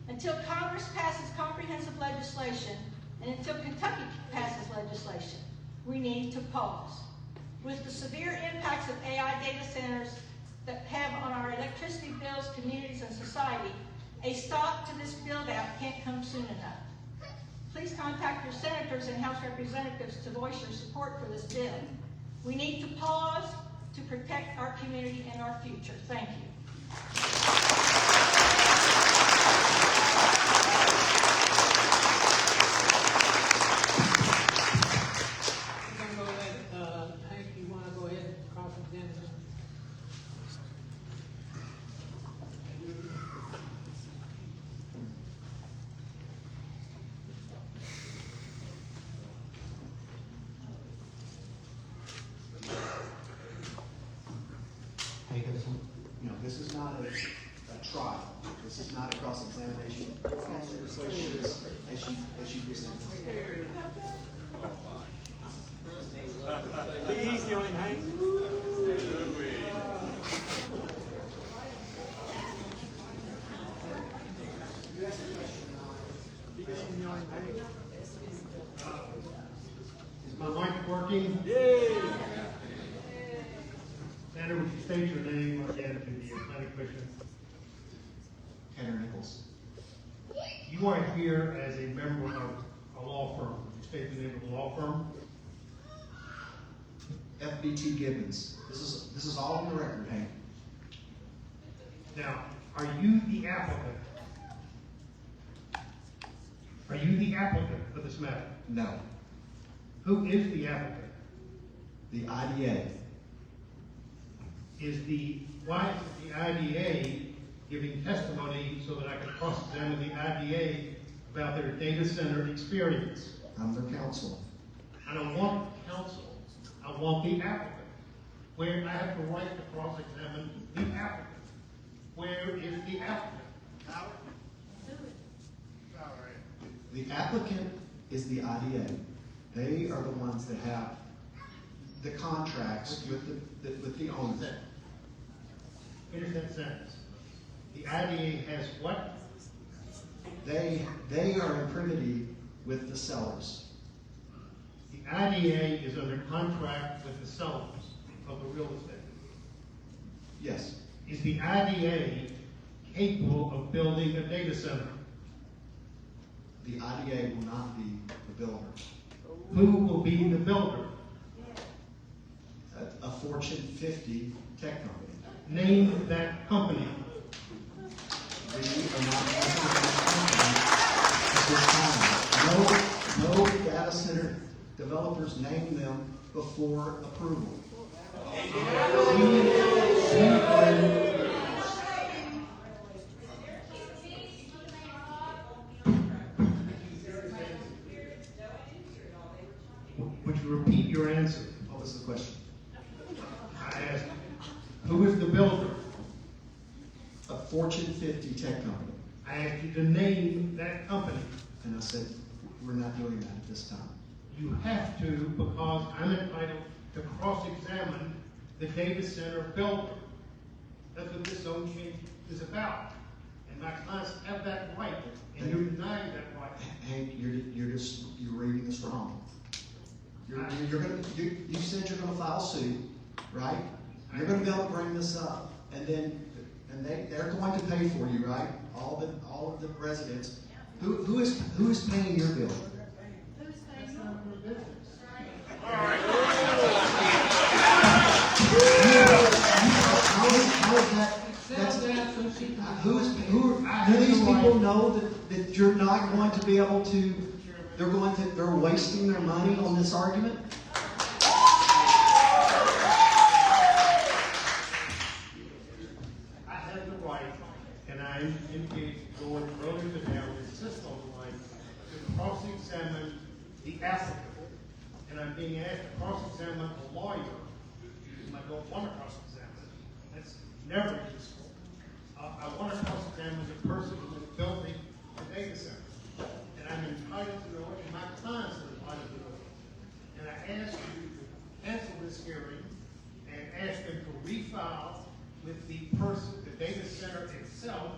Until Congress passes comprehensive legislation, and until Kentucky passes legislation, we need to pause. With the severe impacts of AI data centers that have on our electricity bills, communities, and society, a stop to this build-out can't come soon enough. Please contact your senators and House representatives to voice your support for this bill. We need to pause to protect our community and our future. Thank you. Hank, you want to go ahead and cross-examine him? Hey, this is not a trial. This is not a cross-examination. As she presented. Be easy on him, Hank. Is my mic working? Yay! Senator, would you state your name again to the planning commission? Tanner Nichols. You are here as a member of a law firm. Would you state the name of the law firm? FBT Gibbons. This is all on the record, Hank. Now, are you the applicant? Are you the applicant for this matter? No. Who is the applicant? The IDA. Why is the IDA giving testimony so that I can cross-examine the IDA about their data center experience? I'm their counsel. I don't want counsel. I want the applicant. Where I have the right to cross-examine the applicant. Where is the applicant? The applicant is the IDA. They are the ones that have the contracts with the owner. Finish that sentence. The IDA has what? They are in privity with the sellers. The IDA is under contract with the sellers of the real estate. Yes. Is the IDA capable of building a data center? The IDA will not be the builder. Who will be the builder? A Fortune 50 tech company. Name that company. We are not at this time. No data center developers name them before approval. Fortune 50 tech company. I asked you to name that company. And I said, we're not doing that at this time. You have to, because I'm entitled to cross-examine the data center builder. That's what this zone change is about. And my clients have that right, and you're denying that right. Hank, you're reading this wrong. You said you're gonna file suit, right? You're gonna be able to bring this up, and they're going to pay for you, right? All of the residents. Who is paying your bill? Who's paying you? How is that? Do these people know that you're not going to be able to? They're wasting their money on this argument. I have the right, and I engaged George earlier today, I would insist on the right, to cross-examine the applicant. And I'm being asked to cross-examine a lawyer, and I don't want to cross-examine. That's never useful. I want to cross-examine the person who is building the data center. And I'm entitled to know it, and my clients are entitled to know it. And I ask you to cancel this hearing and ask them to refile with the person, the data center itself,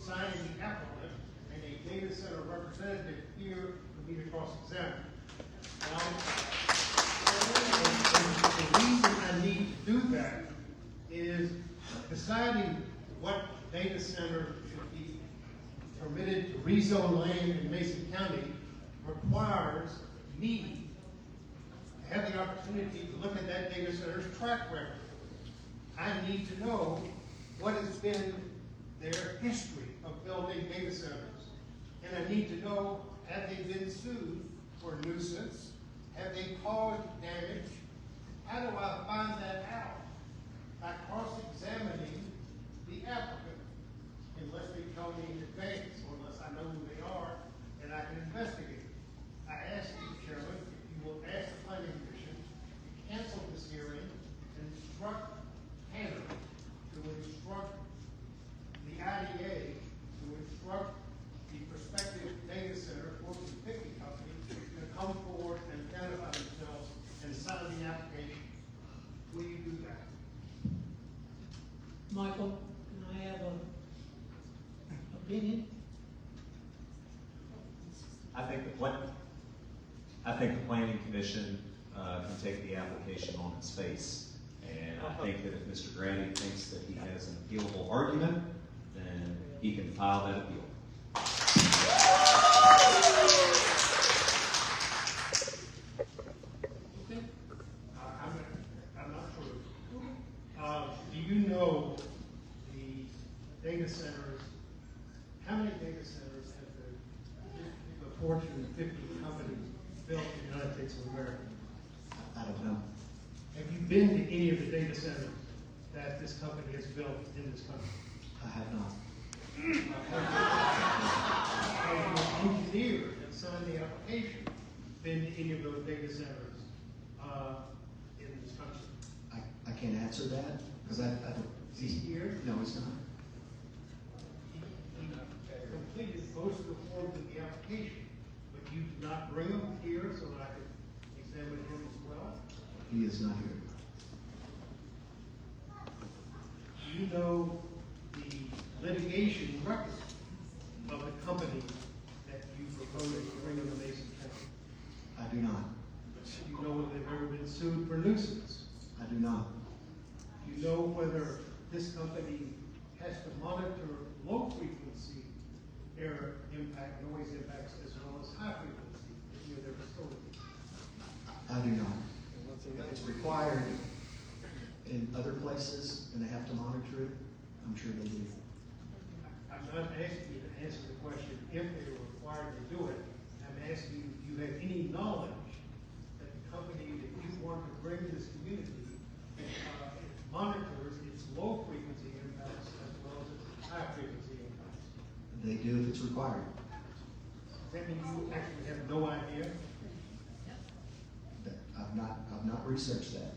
signing the applicant, and a data center representative here for me to cross-examine. Now, and the reason I need to do that is deciding what data center should be permitted to rezone land in Mason County requires me to have the opportunity to look at that data center's track record. I need to know what has been their history of building data centers. And I need to know, have they been sued for nuisance? Have they caused damage? How do I find that out? By cross-examining the applicant, unless they tell me in advance, or unless I know who they are, and I can investigate. I ask you, Chairman, if you will ask the planning commission to cancel this hearing and instruct Hannah to instruct the IDA to instruct the prospective data center for the Pickett Company to come forward and identify themselves and sign the application. Will you do that? Michael, can I have an opinion? I think the planning commission can take the application on its face. And I think that if Mr. Grady thinks that he has an appealable argument, then he can file that appeal. Okay. I'm not sure. Do you know the data centers? How many data centers have the Fortune 50 companies built in the United States of America? I don't know. Have you been to any of the data centers that this company has built in this country? I have not. Has your engineer that signed the application been to any of those data centers in this country? I can't answer that because I don't. Is he here? No, he's not. He completed most of the forms of the application, but you did not bring him here so that I could examine him as well? He is not here. Do you know the litigation record of the company that you propose to bring into Mason County? I do not. Do you know whether they've ever been sued for nuisance? I do not. Do you know whether this company has to monitor low frequency air impact, noise impacts, as well as high frequency near their facility? I do not. It's required in other places, and they have to monitor it. I'm sure they do. I'm not asking you to answer the question if they were required to do it. I'm asking you if you have any knowledge that the company that you want to bring to this community monitors its low frequency impacts as well as its high frequency impacts. They do if it's required. Does that mean you actually have no idea? I've not researched that.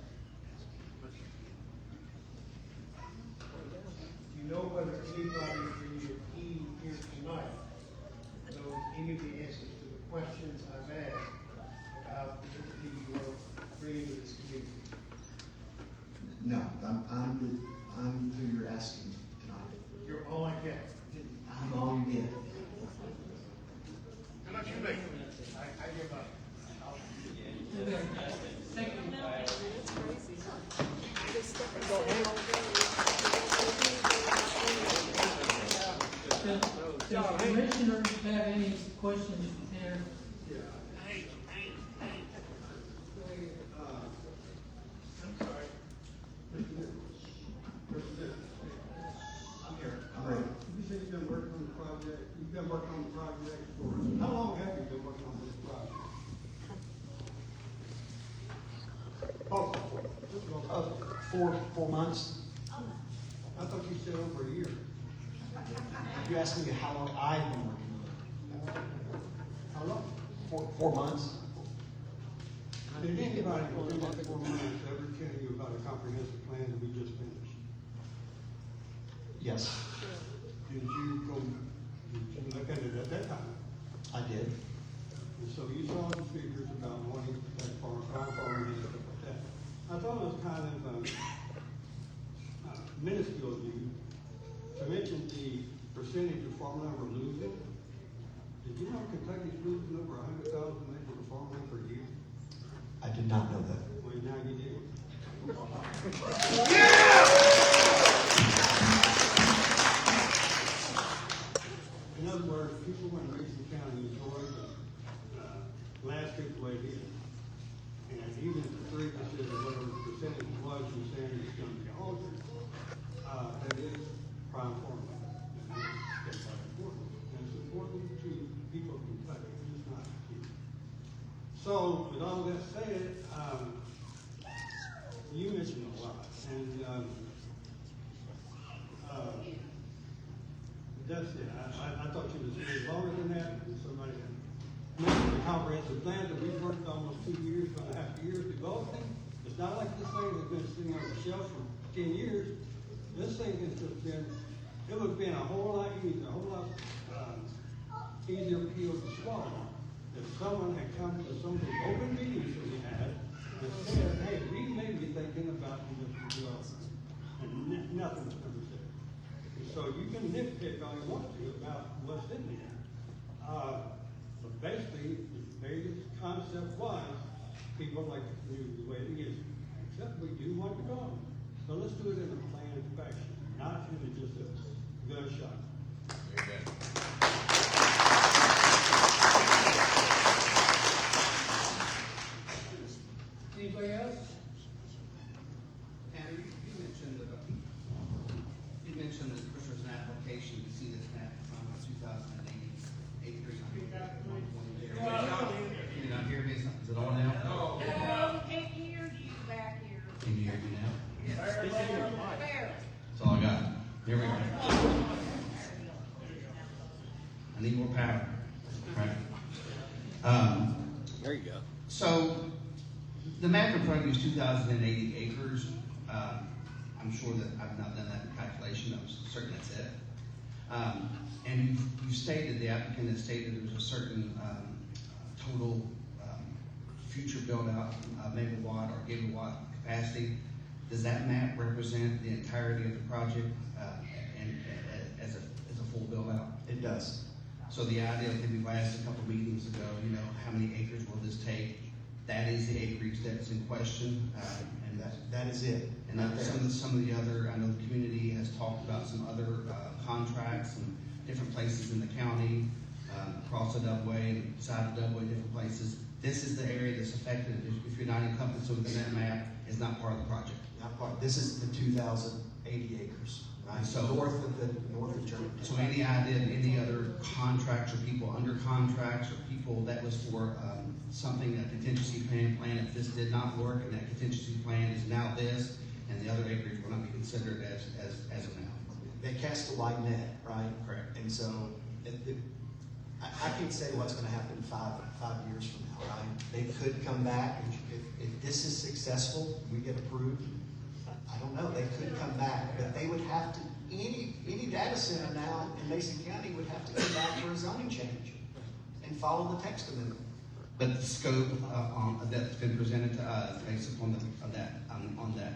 Do you know whether anybody in your team here tonight knows any of the answers to the questions I've asked about the entity you're bringing to this community? No, I'm who you're asking tonight. You're all I get. I'm all you get. How much you make? I give up. Thank you. Does commissioners have any questions there? I'm here. I'm ready. You said you've been working on the project, you've been working on the project for, how long have you been working on this project? Four months. I thought you said over a year. You asked me how long I've been working on it. How long? 4 months. Did anybody within that 4 months ever tell you about a comprehensive plan that we just finished? Yes, Did you look at it at that time? I did. And so you saw the figures about wanting that farm and stuff like that. I thought it was kind of minuscule of you to mention the percentage of farmland we're losing. Did you know Kentucky's losing over 100,000 acres of farmland per year? I did not know that. Well, now you do. In other words, people in Mason County enjoy the landscape the way it is. And even if the 3% or whatever the percentage was, you're saying it's going to be altered, that is prime farmland. And that's important. And it's important to people of Kentucky, it's not here. So, with all that said, you mentioned a lot, and that's it. I thought you was a little longer than that, and somebody mentioned the comprehensive plan that we've worked almost 2 years, 2.5 years developing. It's not like this thing has been sitting on the shelf for 10 years. This thing has just been, it would have been a whole lot easier, a whole lot easier pill to swallow if someone had come to some of the open meetings that we had and said, hey, we may be thinking about industrial development. And nothing was ever said. And so you can nitpick all you want to about what's in there. But basically, the biggest concept was people like the community the way it is. Except we do want to go. So let's do it in a planned fashion, not in just a gunshot. Anybody else? Andrew, you mentioned that there was an application to see this map from 2008 acres. Can you not hear me? Is it on now? No. No, can't hear you back here. Can you hear me now? Fair. That's all I got. Here we go. I need more power. Right. There you go. So, the map in front of you is 2,080 acres. I'm sure that I've not done that calculation. I'm certain that's it. And you stated, the applicant has stated there's a certain total future build-out megawatt or gigawatt capacity. Does that map represent the entirety of the project and as a full build-out? It does. So the idea that we asked a couple meetings ago, how many acres will this take? That is the acreage that's in question, and That is it. and some of the other, I know the community has talked about some other contracts and different places in the county, across the Dubway and beside the Dubway, different places. This is the area that's affected. If you're not encompassed within that map, it's not part of the project. Not part. This is the 2,080 acres, right? So- north of Germany. So any idea of any other contracts or people under contracts or people that was for something, a contingency plan, if this did not work and that contingency plan is now this, and the other acreage will not be considered as of now? They cast a wide net, right? Correct. And so, I can't say what's going to happen five years from now, right? They could come back, if this is successful, we get approved. I don't know, they could come back, but they would have to any data center now in Mason County would have to come back for a zoning change and follow the text amendment. But the scope that's been presented to us, based upon on that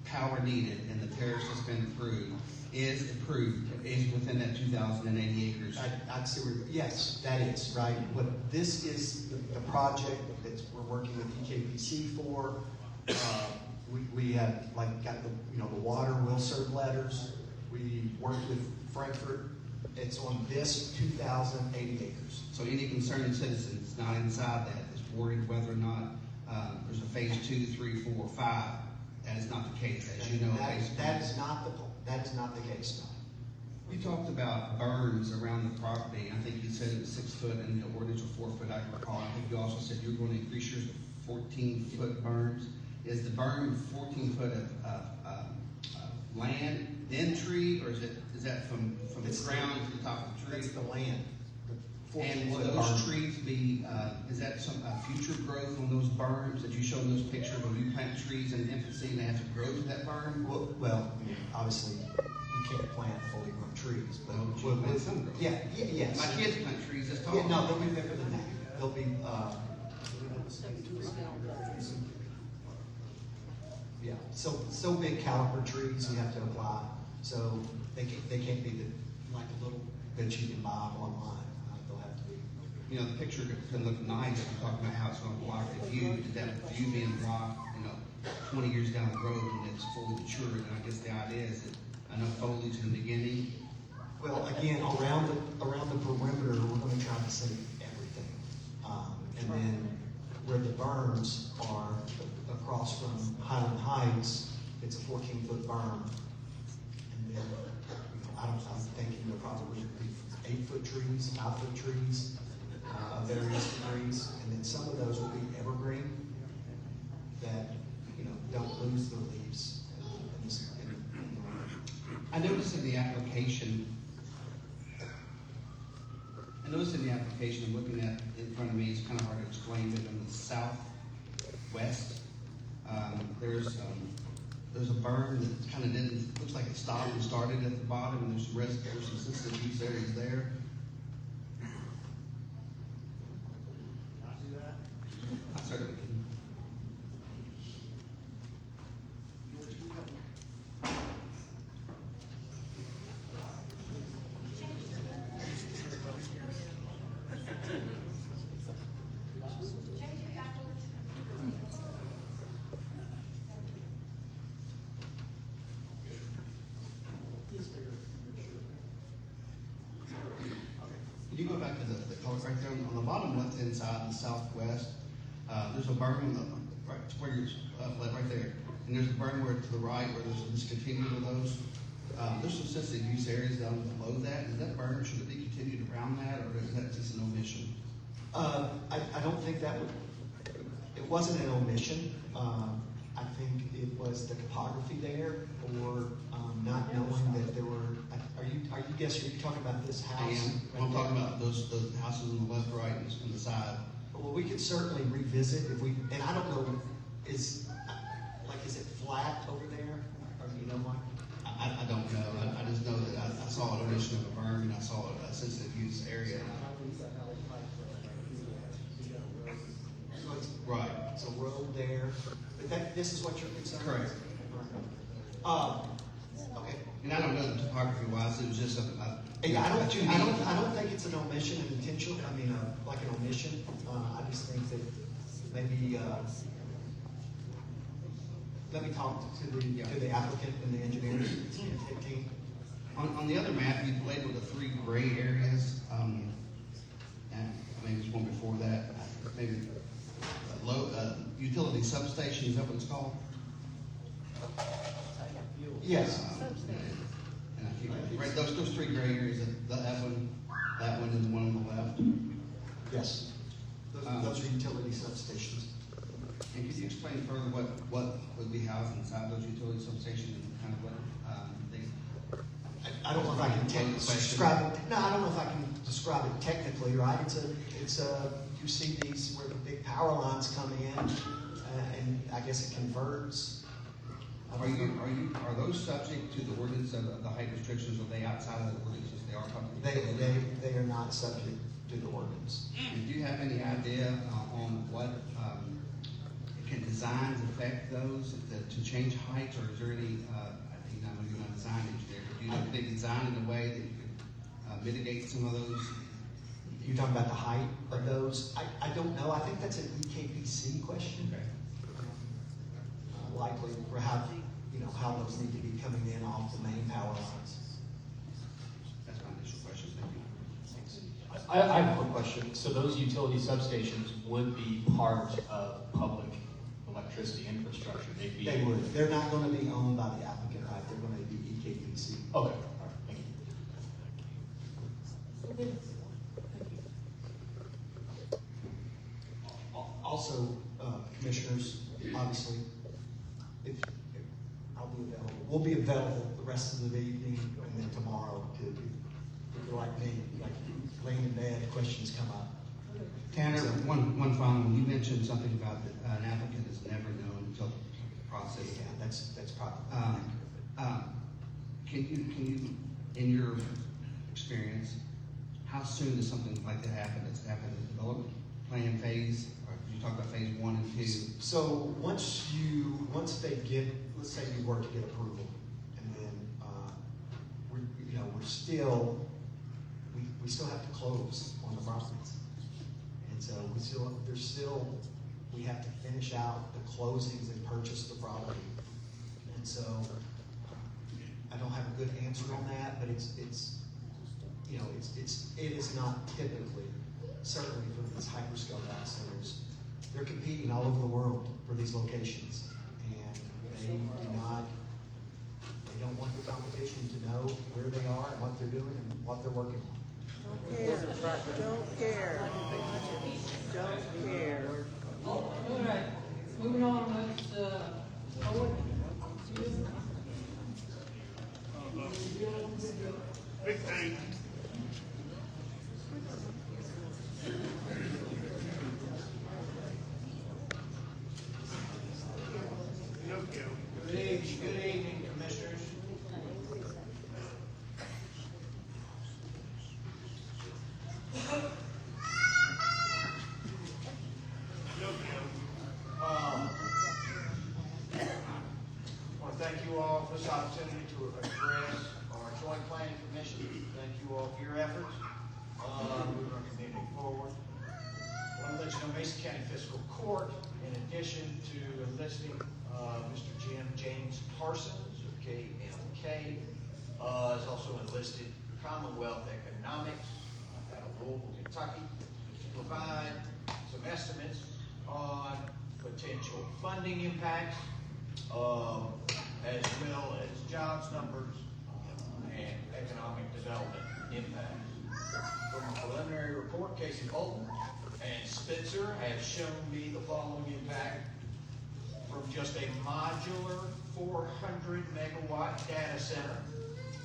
power needed and the tariffs that's been approved, is within that 2,080 acres. I'd say yes, that is, right. What this is, the project that we're working with EKPC for, we have got the water will serve letters. We worked with Frankfurt. It's on this 2,080 acres. So any concerned citizens not inside that is worried whether or not there's a phase 2, 3, 4, 5. That is not the case, as you know. That is not the case, no. We talked about berms around the property. I think you said it was 6 foot and the ordinance was 4 foot, I recall. I think you also said you were going to increase yours to 14-foot berms. Is the berm 14 foot of land, then tree, or is that from the ground to the top of the tree? It's the land. And will those trees be, is that some future growth on those berms that you showed in those pictures? Will you plant trees in infancy and they have to grow to that berm? Well, obviously, you can't plant fully grown trees, but We'll plant some growth. yes. My kids plant trees this tall. Yeah, no, they'll be bigger than that. They'll be, yeah, so big caliper trees you have to apply, so they can't be like a little that you can buy online. They'll have to be. You know, the picture can look nice. You're talking about how it's going to block the view. Did that view being blocked, 20 years down the road when it's fully matured? And I guess the idea is that enough foliage in the beginning. Well, again, around the perimeter, we're going to try to save everything. And then where the berms are across from Highland Heights, it's a 14-foot berm. And then, I'm thinking there probably would be 8-foot trees, 5-foot trees, of various degrees. And then some of those will be evergreen that, don't lose their leaves. I noticed in the application, I'm looking at in front of me, it's kind of hard to explain, but in the southwest, there's a berm that kind of looks like it stopped and started at the bottom, and there's some sensitive use areas there. I certainly can. Can you go back to the color right there on the bottom left-hand side in the southwest? There's a berm right where you're right there, and there's a berm where to the right where there's a discontinued of those. There's some sensitive use areas down below that. Is that berm, should it be continued around that, or is that just an omission? I don't think that would. It wasn't an omission. I think it was the topography there, or not knowing that there were. Are you talking about this house? I am. I'm talking about those houses on the left, right, and the side. Well, we could certainly revisit if we. And I don't know, is it flat over there, or Mike? I don't know. I just know that I saw an omission of a berm and I saw a sensitive use area. Right. It's a road there. But this is what you're concerned Correct. Okay. And I don't know the topography wise. It was just I don't think it's an omission and intentional. I mean, like an omission. I just think that maybe let me talk to the applicant and the engineer. It's 15. On the other map, you labeled the 3 gray areas. And maybe there's one before that. Maybe low utility substation. Is that what it's called? Yes. And I keep, right, those 3 gray areas. That one, and the one on the left. Yes. Those are utility substations. And could you explain further what would be housed inside those utility substations and kind of what I don't know if I can describe it. No, I don't know if I can describe it technically, right? It's a. You see these where the big power lines come in, and I guess it converts Are those subject to the ordinance of the height restrictions? Are they outside of the ordinances? They are public? They are not subject to the ordinance. And do you have any idea on what, can designs affect those to change heights, or is there any, I know you're not a design engineer, but do you know if they design in a way that you can mitigate some of those? You're talking about the height of those? I don't know. I think that's an EKPC question. Okay. Likely for how those need to be coming in off the main power lines. That's my initial question. Thank you. I have a quick question. So those utility substations would be part of public electricity infrastructure? They would. They're not going to be owned by the applicant, right? They're going to be EKPC. Okay, all right, thank you. Also, commissioners, obviously, if I'll be available, we'll be available the rest of the evening and then tomorrow to, if you're like me, like laying in bed, questions come up. Tanner, one final one. You mentioned something about that an applicant is never known until the process. Yeah, that's probably. Can you, in your experience, how soon does something like that happen? Does it happen in the development plan phase? Or did you talk about phase 1 and 2? So once they get, let's say you were to get approval, and then we still have to close on the properties, and so we have to finish out the closings and purchase the property, and so I don't have a good answer on that, but it is not typically, certainly for these hyperscale data centers, they're competing all over the world for these locations, and they don't want the competition to know where they are and what they're doing and what they're working on. Don't care. Don't care. All right, moving on, let's, forward. Big thing. Good evening, commissioners. I want to thank you all for this opportunity to address our joint planning commission. Thank you all for your efforts. Moving our community forward. I want to let you know Mason County Fiscal Court, in addition to enlisting Mr. James Parsons of KMK, is also enlisted Commonwealth Economics out of Louisville, Kentucky, to provide some estimates on potential funding impacts, as well as jobs numbers and economic development impacts. From a preliminary report, Casey Bolton and Spitzer have shown me the following impact from just a modular 400 megawatt data center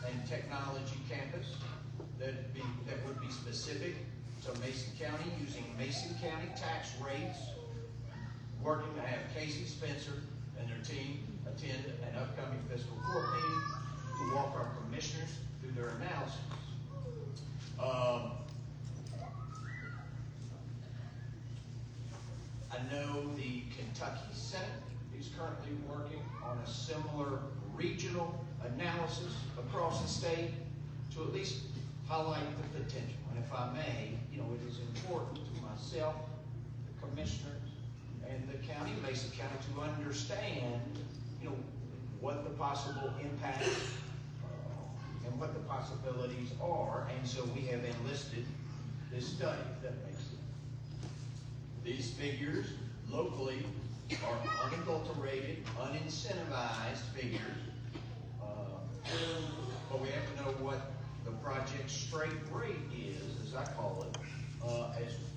and technology campus that would be specific to Mason County, using Mason County tax rates, working to have Casey, Spencer, and their team attend an upcoming fiscal court meeting to walk our commissioners through their analysis. I know the Kentucky Senate is currently working on a similar regional analysis across the state to at least highlight the potential. And if I may, it is important to myself, the commissioners, and the county, Mason County, to understand, what the possible impacts and what the possibilities are. And so we have enlisted this study that makes it. These figures locally are unadulterated, unincentivized figures, but we have to know what the project straight rate is, as I call it,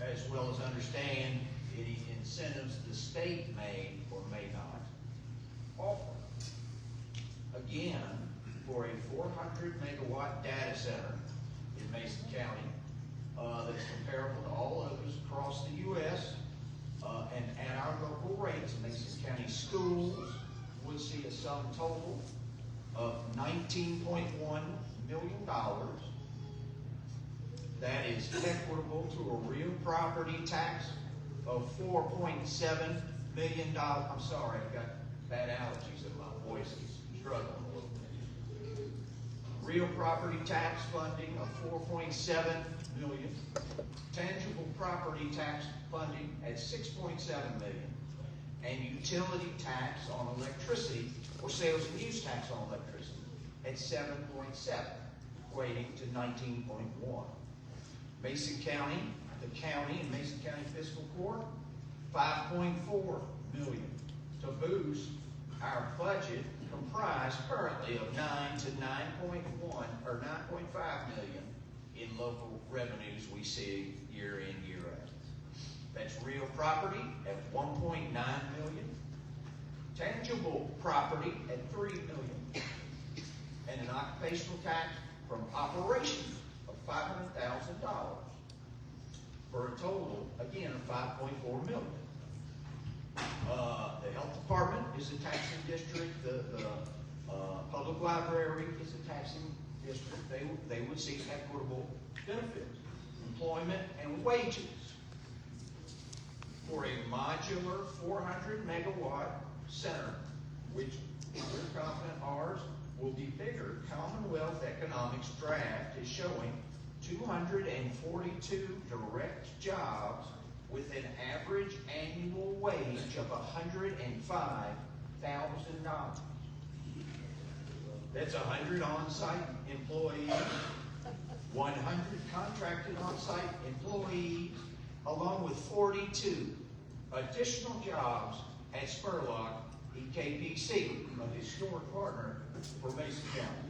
as well as understand any incentives the state may or may not offer. Again, for a 400 megawatt data center in Mason County, that's comparable to all others across the U.S., and at our local rates, Mason County schools would see a sum total of $19.1 million. That is equitable to a real property tax of $4.7 million. I'm sorry, I've got bad allergies and my voice is struggling a little bit. Real property tax funding of $4.7 million. Tangible property tax funding at $6.7 million. And utility tax on electricity, or sales and use tax on electricity, at 7.7, equating to 19.1. Mason County, the county and Mason County Fiscal Court, $5.4 million to boost our budget, comprised currently of 9 to 9.1 or 9.5 million in local revenues we see year in, year out. That's real property at 1.9 million, tangible property at 3 million, and an occupational tax from operations of $500,000 for a total, again, of 5.4 million. The health department is a taxing district. The public library is a taxing district. They would seek equitable benefits, employment, and wages for a modular 400 megawatt center, which we're confident ours will be bigger. Commonwealth Economics draft is showing 242 direct jobs with an average annual wage of $105,000. That's 100 on-site employees, 100 contracted on-site employees, along with 42 additional jobs at Spurlock EKPC, a historic partner for Mason County.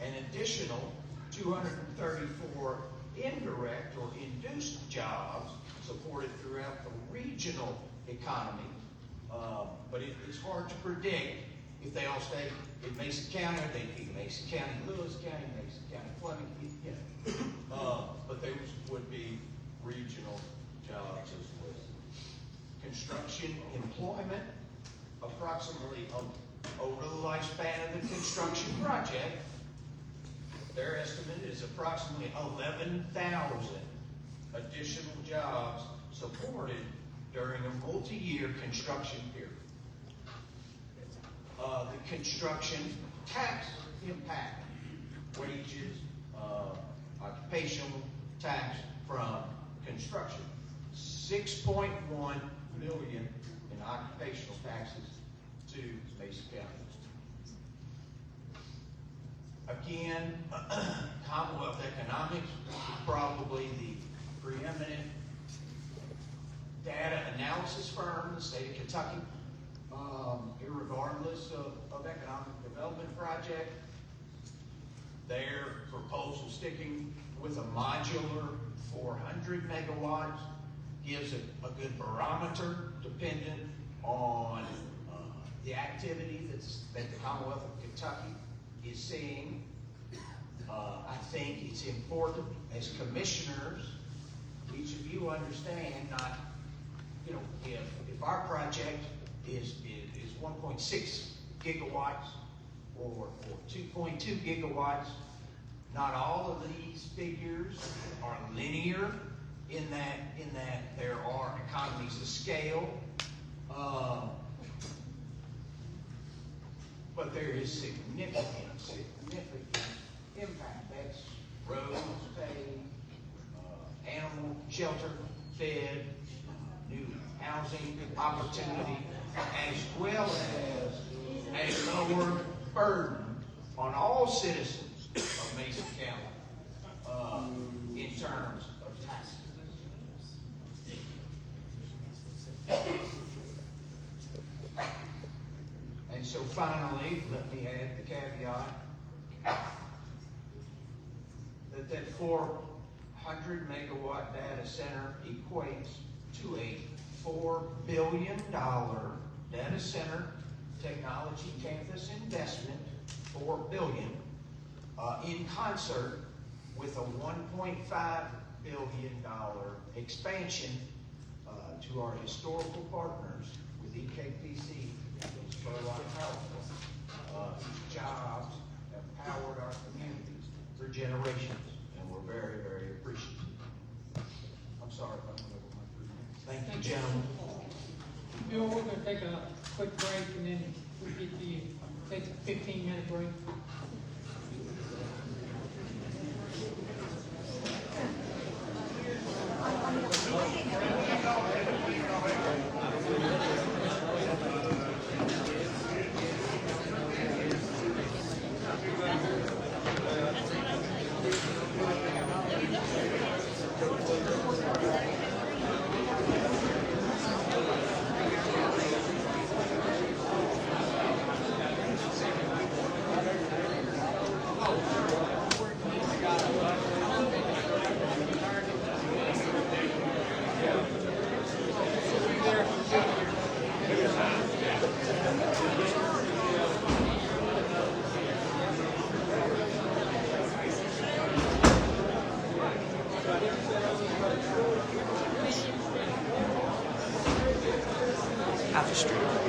An additional 234 indirect or induced jobs supported throughout the regional economy. But it's hard to predict if they all stay in Mason County, or they be Mason County, Lewis County, Mason County, Fleming, but those would be regional jobs as well. Construction employment, approximately over the lifespan of the construction project, their estimate is approximately 11,000 additional jobs supported during a multi-year construction period. The construction tax impact, wages, occupational tax from construction, $6.1 million in occupational taxes to Mason County. Again, Commonwealth Economics is probably the preeminent data analysis firm in the state of Kentucky, irregardless of economic development project. Their proposal sticking with a modular 400 megawatts gives a good barometer dependent on the activity that the Commonwealth of Kentucky is seeing. I think it's important as commissioners, each of you understand, if our project is 1.6 gigawatts or 2.2 gigawatts, not all of these figures are linear in that there are economies of scale, but there is significant impact. That's roads paved, animal shelter fed, new housing opportunity, as well as a lower burden on all citizens of Mason County in terms of taxes. And so finally, let me add the caveat that 400 megawatt data center equates to a $4 billion data center technology campus investment, $4 billion, in concert with a $1.5 billion expansion to our historical partners with EKPC, those Spurlock powerful. These jobs have powered our communities for generations, and we're very, very appreciative. I'm sorry if I went over my 3 minutes. Thank you, gentlemen. Bill, we're gonna take a quick break and then we'll get to you. Take a 15-minute break. Half a street.